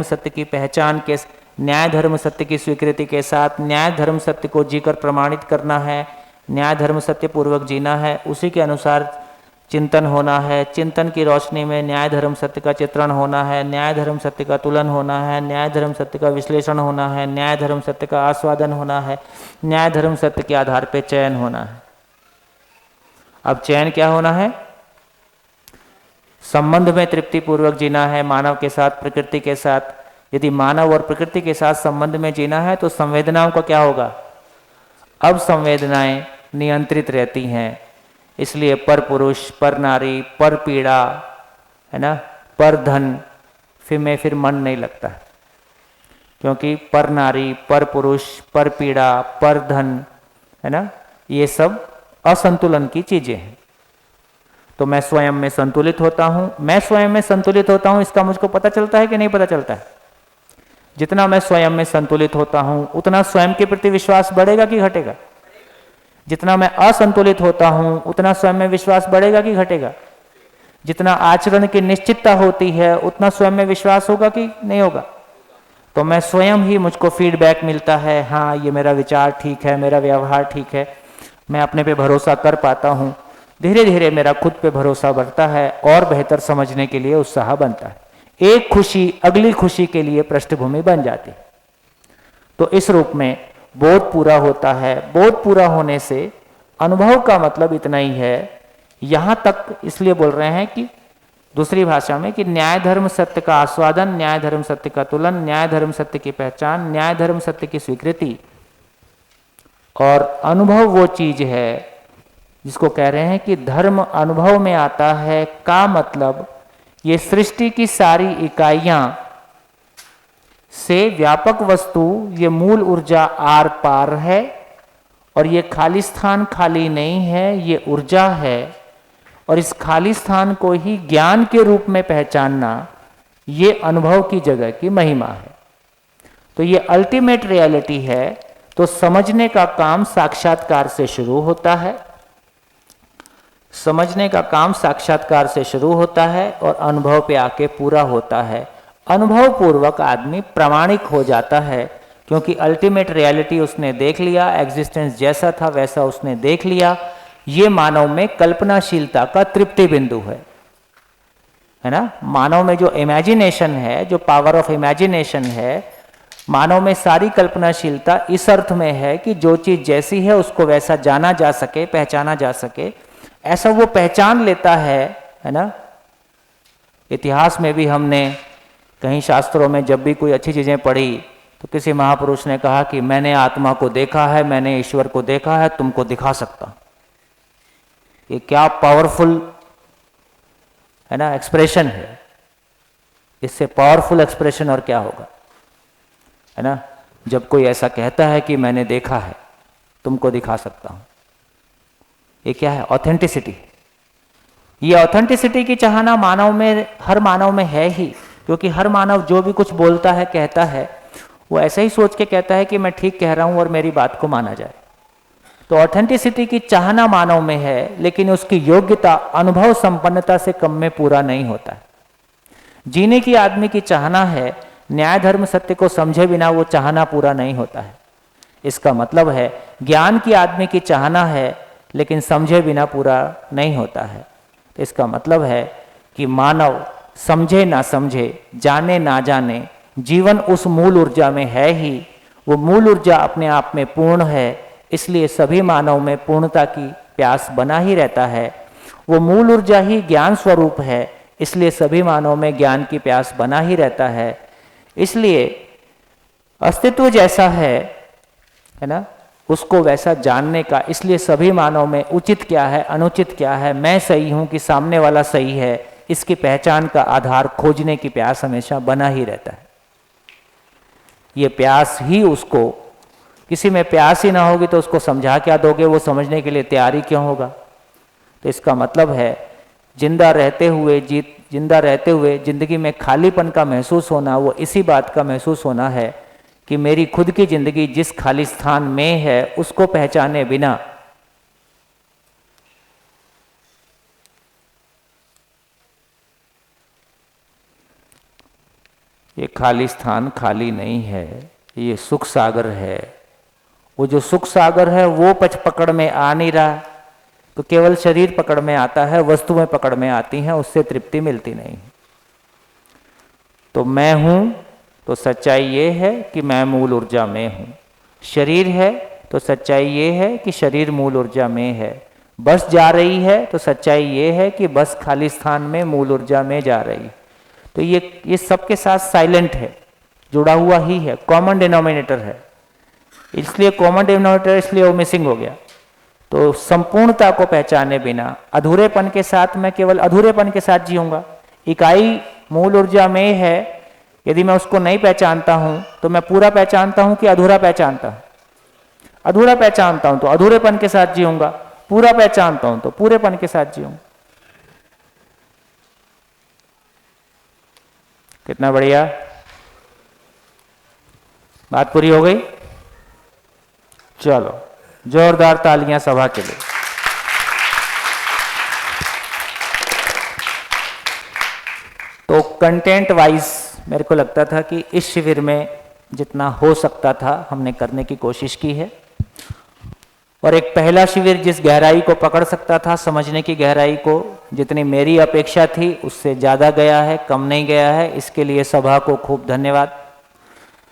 सत्य की पहचान के, न्याय धर्म सत्य की स्वीकृति के साथ न्याय धर्म सत्य को जीकर प्रमाणित करना है, न्याय धर्म सत्य पूर्वक जीना है, उसी के अनुसार चिंतन होना है। चिंतन की रोशनी में न्याय धर्म सत्य का चित्रण होना है, न्याय धर्म सत्य का तुलन होना है, न्याय धर्म सत्य का विश्लेषण होना है, न्याय धर्म सत्य का आस्वादन होना है, न्याय धर्म सत्य के आधार पर चयन होना है। अब चयन क्या होना है? संबंध में तृप्ति पूर्वक जीना है, मानव के साथ, प्रकृति के साथ। यदि मानव और प्रकृति के साथ संबंध में जीना है तो संवेदनाओं का क्या होगा? अब संवेदनाएं नियंत्रित रहती हैं। इसलिए पर पुरुष, पर नारी, पर पीड़ा, है ना, पर धन, फिर मन नहीं लगता, क्योंकि पर नारी, पर पुरुष, पर पीड़ा, पर धन, है ना, ये सब असंतुलन की चीजें हैं। तो मैं स्वयं में संतुलित होता हूं। मैं स्वयं में संतुलित होता हूं, इसका मुझको पता चलता है कि नहीं पता चलता है? जितना मैं स्वयं में संतुलित होता हूं उतना स्वयं के प्रति विश्वास बढ़ेगा कि घटेगा? जितना मैं असंतुलित होता हूं उतना स्वयं में विश्वास बढ़ेगा कि घटेगा? जितना आचरण की निश्चितता होती है उतना स्वयं में विश्वास होगा कि नहीं होगा? तो मैं स्वयं ही, मुझको फीडबैक मिलता है, हाँ ये मेरा विचार ठीक है, मेरा व्यवहार ठीक है, मैं अपने पे भरोसा कर पाता हूँ। धीरे धीरे मेरा खुद पे भरोसा बढ़ता है और बेहतर समझने के लिए उत्साह बनता है। एक खुशी अगली खुशी के लिए पृष्ठभूमि बन जाती है। तो इस रूप में बोध पूरा होता है। बोध पूरा होने से अनुभव का मतलब इतना ही है। यहां तक इसलिए बोल रहे हैं कि दूसरी भाषा में कि न्याय धर्म सत्य का आस्वादन, न्याय धर्म सत्य का तुलन, न्याय धर्म सत्य की पहचान, न्याय धर्म सत्य की स्वीकृति और अनुभव वो चीज है जिसको कह रहे हैं कि धर्म अनुभव में आता है। का मतलब ये सृष्टि की सारी इकाइयां से व्यापक वस्तु, ये मूल ऊर्जा आर पार है और ये खाली स्थान खाली नहीं है, ये ऊर्जा है और इस खाली स्थान को ही ज्ञान के रूप में पहचानना ये अनुभव की जगह की महिमा है। तो ये अल्टीमेट रियलिटी है। तो समझने का काम साक्षात्कार से शुरू होता है, समझने का काम साक्षात्कार से शुरू होता है और अनुभव पे आके पूरा होता है। अनुभव पूर्वक आदमी प्रामाणिक हो जाता है क्योंकि अल्टीमेट रियलिटी उसने देख लिया, एग्जिस्टेंस जैसा था वैसा उसने देख लिया। ये मानव में कल्पनाशीलता का तृप्ति बिंदु है ना। मानव में जो इमेजिनेशन है, जो पावर ऑफ इमेजिनेशन है, मानव में सारी कल्पनाशीलता इस अर्थ में है कि जो चीज जैसी है उसको वैसा जाना जा सके, पहचाना जा सके, ऐसा वो पहचान लेता है ना। इतिहास में भी हमने कहीं शास्त्रों में जब भी कोई अच्छी चीजें पढ़ी तो किसी महापुरुष ने कहा कि मैंने आत्मा को देखा है, मैंने ईश्वर को देखा है, तुमको दिखा सकता हूं। ये क्या पावरफुल है ना एक्सप्रेशन है। इससे पावरफुल एक्सप्रेशन और क्या होगा, है ना। जब कोई ऐसा कहता है कि मैंने देखा है, तुमको दिखा सकता हूं, ये क्या है, ऑथेंटिसिटी। ये ऑथेंटिसिटी की चाहना मानव में, हर मानव में है ही, क्योंकि हर मानव जो भी कुछ बोलता है, कहता है, वो ऐसा ही सोच के कहता है कि मैं ठीक कह रहा हूं और मेरी बात को माना जाए। तो ऑथेंटिसिटी की चाहना मानव में है, लेकिन उसकी योग्यता अनुभव संपन्नता से कम में पूरा नहीं होता है। जीने की आदमी की चाहना है, न्याय धर्म सत्य को समझे बिना वो चाहना पूरा नहीं होता है। इसका मतलब है ज्ञान की आदमी की चाहना है, लेकिन समझे बिना पूरा नहीं होता है। तो इसका मतलब है कि मानव समझे ना समझे, जाने ना जाने, जीवन उस मूल ऊर्जा में है ही। वो मूल ऊर्जा अपने आप में पूर्ण है, इसलिए सभी मानव में पूर्णता की प्यास बना ही रहता है। वो मूल ऊर्जा ही ज्ञान स्वरूप है, इसलिए सभी मानव में ज्ञान की प्यास बना ही रहता है। इसलिए अस्तित्व जैसा है ना, उसको वैसा जानने का, इसलिए सभी मानव में उचित क्या है, अनुचित क्या है, मैं सही हूं कि सामने वाला सही है, इसकी पहचान का आधार खोजने की प्यास हमेशा बना ही रहता है। ये प्यास ही उसको, किसी में प्यास ही ना होगी तो उसको समझा क्या दोगे, वो समझने के लिए तैयारी क्यों होगा। तो इसका मतलब है जिंदा रहते हुए जिंदगी में खालीपन का महसूस होना, वो इसी बात का महसूस होना है कि मेरी खुद की जिंदगी जिस खाली स्थान में है उसको पहचाने बिना ये खाली स्थान खाली नहीं है, ये सुख सागर है। वो जो सुख सागर है वो पकड़ में आ नहीं रहा, तो केवल शरीर पकड़ में आता है, वस्तुएं पकड़ में आती हैं, उससे तृप्ति मिलती नहीं। तो मैं हूं तो सच्चाई ये है कि मैं मूल ऊर्जा में हूं। शरीर है तो सच्चाई ये है कि शरीर मूल ऊर्जा में है। बस जा रही है तो सच्चाई ये है कि बस खाली स्थान में मूल ऊर्जा में जा रही। तो ये सबके साथ साइलेंट है, जुड़ा हुआ ही है, कॉमन डिनोमिनेटर है। इसलिए कॉमन डिनोमिनेटर इसलिए वो मिसिंग हो गया। तो संपूर्णता को पहचाने बिना अधूरेपन के साथ, मैं केवल अधूरेपन के साथ जीऊंगा। इकाई मूल ऊर्जा में है, यदि मैं उसको नहीं पहचानता हूं तो मैं पूरा पहचानता हूं कि अधूरा पहचानता हूं। अधूरा पहचानता हूं तो अधूरेपन के साथ जीऊंगा, पूरा पहचानता हूं तो पूरेपन के साथ जीऊंगा। कितना बढ़िया, बात पूरी हो गई। चलो जोरदार तालियां सभा के लिए। तो कंटेंट वाइज मेरे को लगता था कि इस शिविर में जितना हो सकता था हमने करने की कोशिश की है। और एक पहला शिविर जिस गहराई को पकड़ सकता था, समझने की गहराई को, जितनी मेरी अपेक्षा थी उससे ज़्यादा गया है, कम नहीं गया है। इसके लिए सभा को खूब धन्यवाद।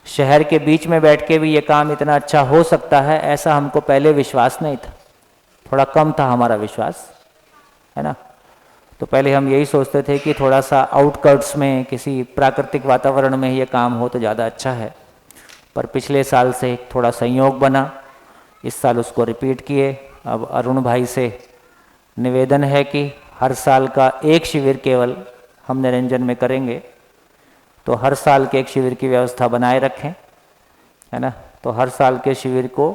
शहर के बीच में बैठ के भी ये काम इतना अच्छा हो सकता है, ऐसा हमको पहले विश्वास नहीं था, थोड़ा कम था हमारा विश्वास, है ना। तो पहले हम यही सोचते थे कि थोड़ा सा आउटकट्स में किसी प्राकृतिक वातावरण में ये काम हो तो ज़्यादा अच्छा है, पर पिछले साल से थोड़ा संयोग बना, इस साल उसको रिपीट किए। अब अरुण भाई से निवेदन है कि हर साल का एक शिविर केवल हम निरंजन में करेंगे, तो हर साल के एक शिविर की व्यवस्था बनाए रखें, है ना। तो हर साल के शिविर को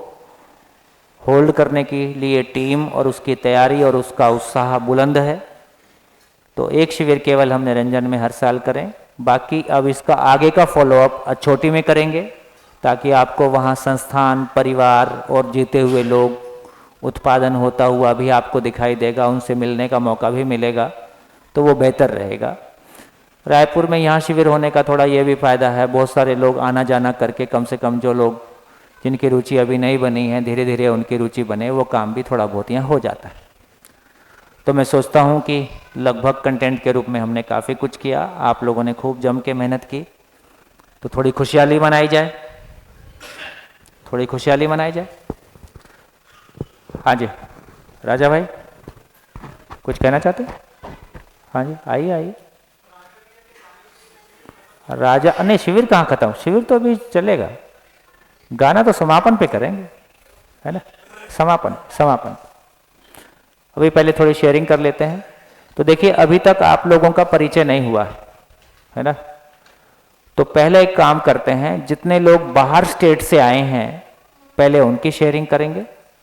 होल्ड करने के लिए टीम और उसकी तैयारी और उसका उत्साह बुलंद है। तो एक शिविर केवल हम निरंजन में हर साल करें, बाकी अब इसका आगे का फॉलोअप छोटी में करेंगे, ताकि आपको वहाँ संस्थान, परिवार और जीते हुए लोग, उत्पादन होता हुआ भी आपको दिखाई देगा, उनसे मिलने का मौका भी मिलेगा, तो वो बेहतर रहेगा। रायपुर में यहाँ शिविर होने का थोड़ा ये भी फ़ायदा है, बहुत सारे लोग आना जाना करके, कम से कम जो लोग जिनकी रुचि अभी नहीं बनी है, धीरे धीरे उनकी रुचि बने, वो काम भी थोड़ा बहुत यहाँ हो जाता है। तो मैं सोचता हूँ कि लगभग कंटेंट के रूप में हमने काफ़ी कुछ किया, आप लोगों ने खूब जम के मेहनत की, तो थोड़ी खुशहाली मनाई जाए, थोड़ी खुशहाली मनाई जाए। हाँ जी राजा भाई, कुछ कहना चाहते हैं? हाँ जी, आइए आइए। राजा, नहीं शिविर कहाँ खत्म, शिविर तो अभी चलेगा, गाना तो समापन पे करेंगे, है ना। समापन समापन अभी पहले थोड़ी शेयरिंग कर लेते हैं। तो देखिए अभी तक आप लोगों का परिचय नहीं हुआ है ना, तो पहले एक काम करते हैं, जितने लोग बाहर स्टेट से आए हैं पहले उनकी शेयरिंग करेंगे,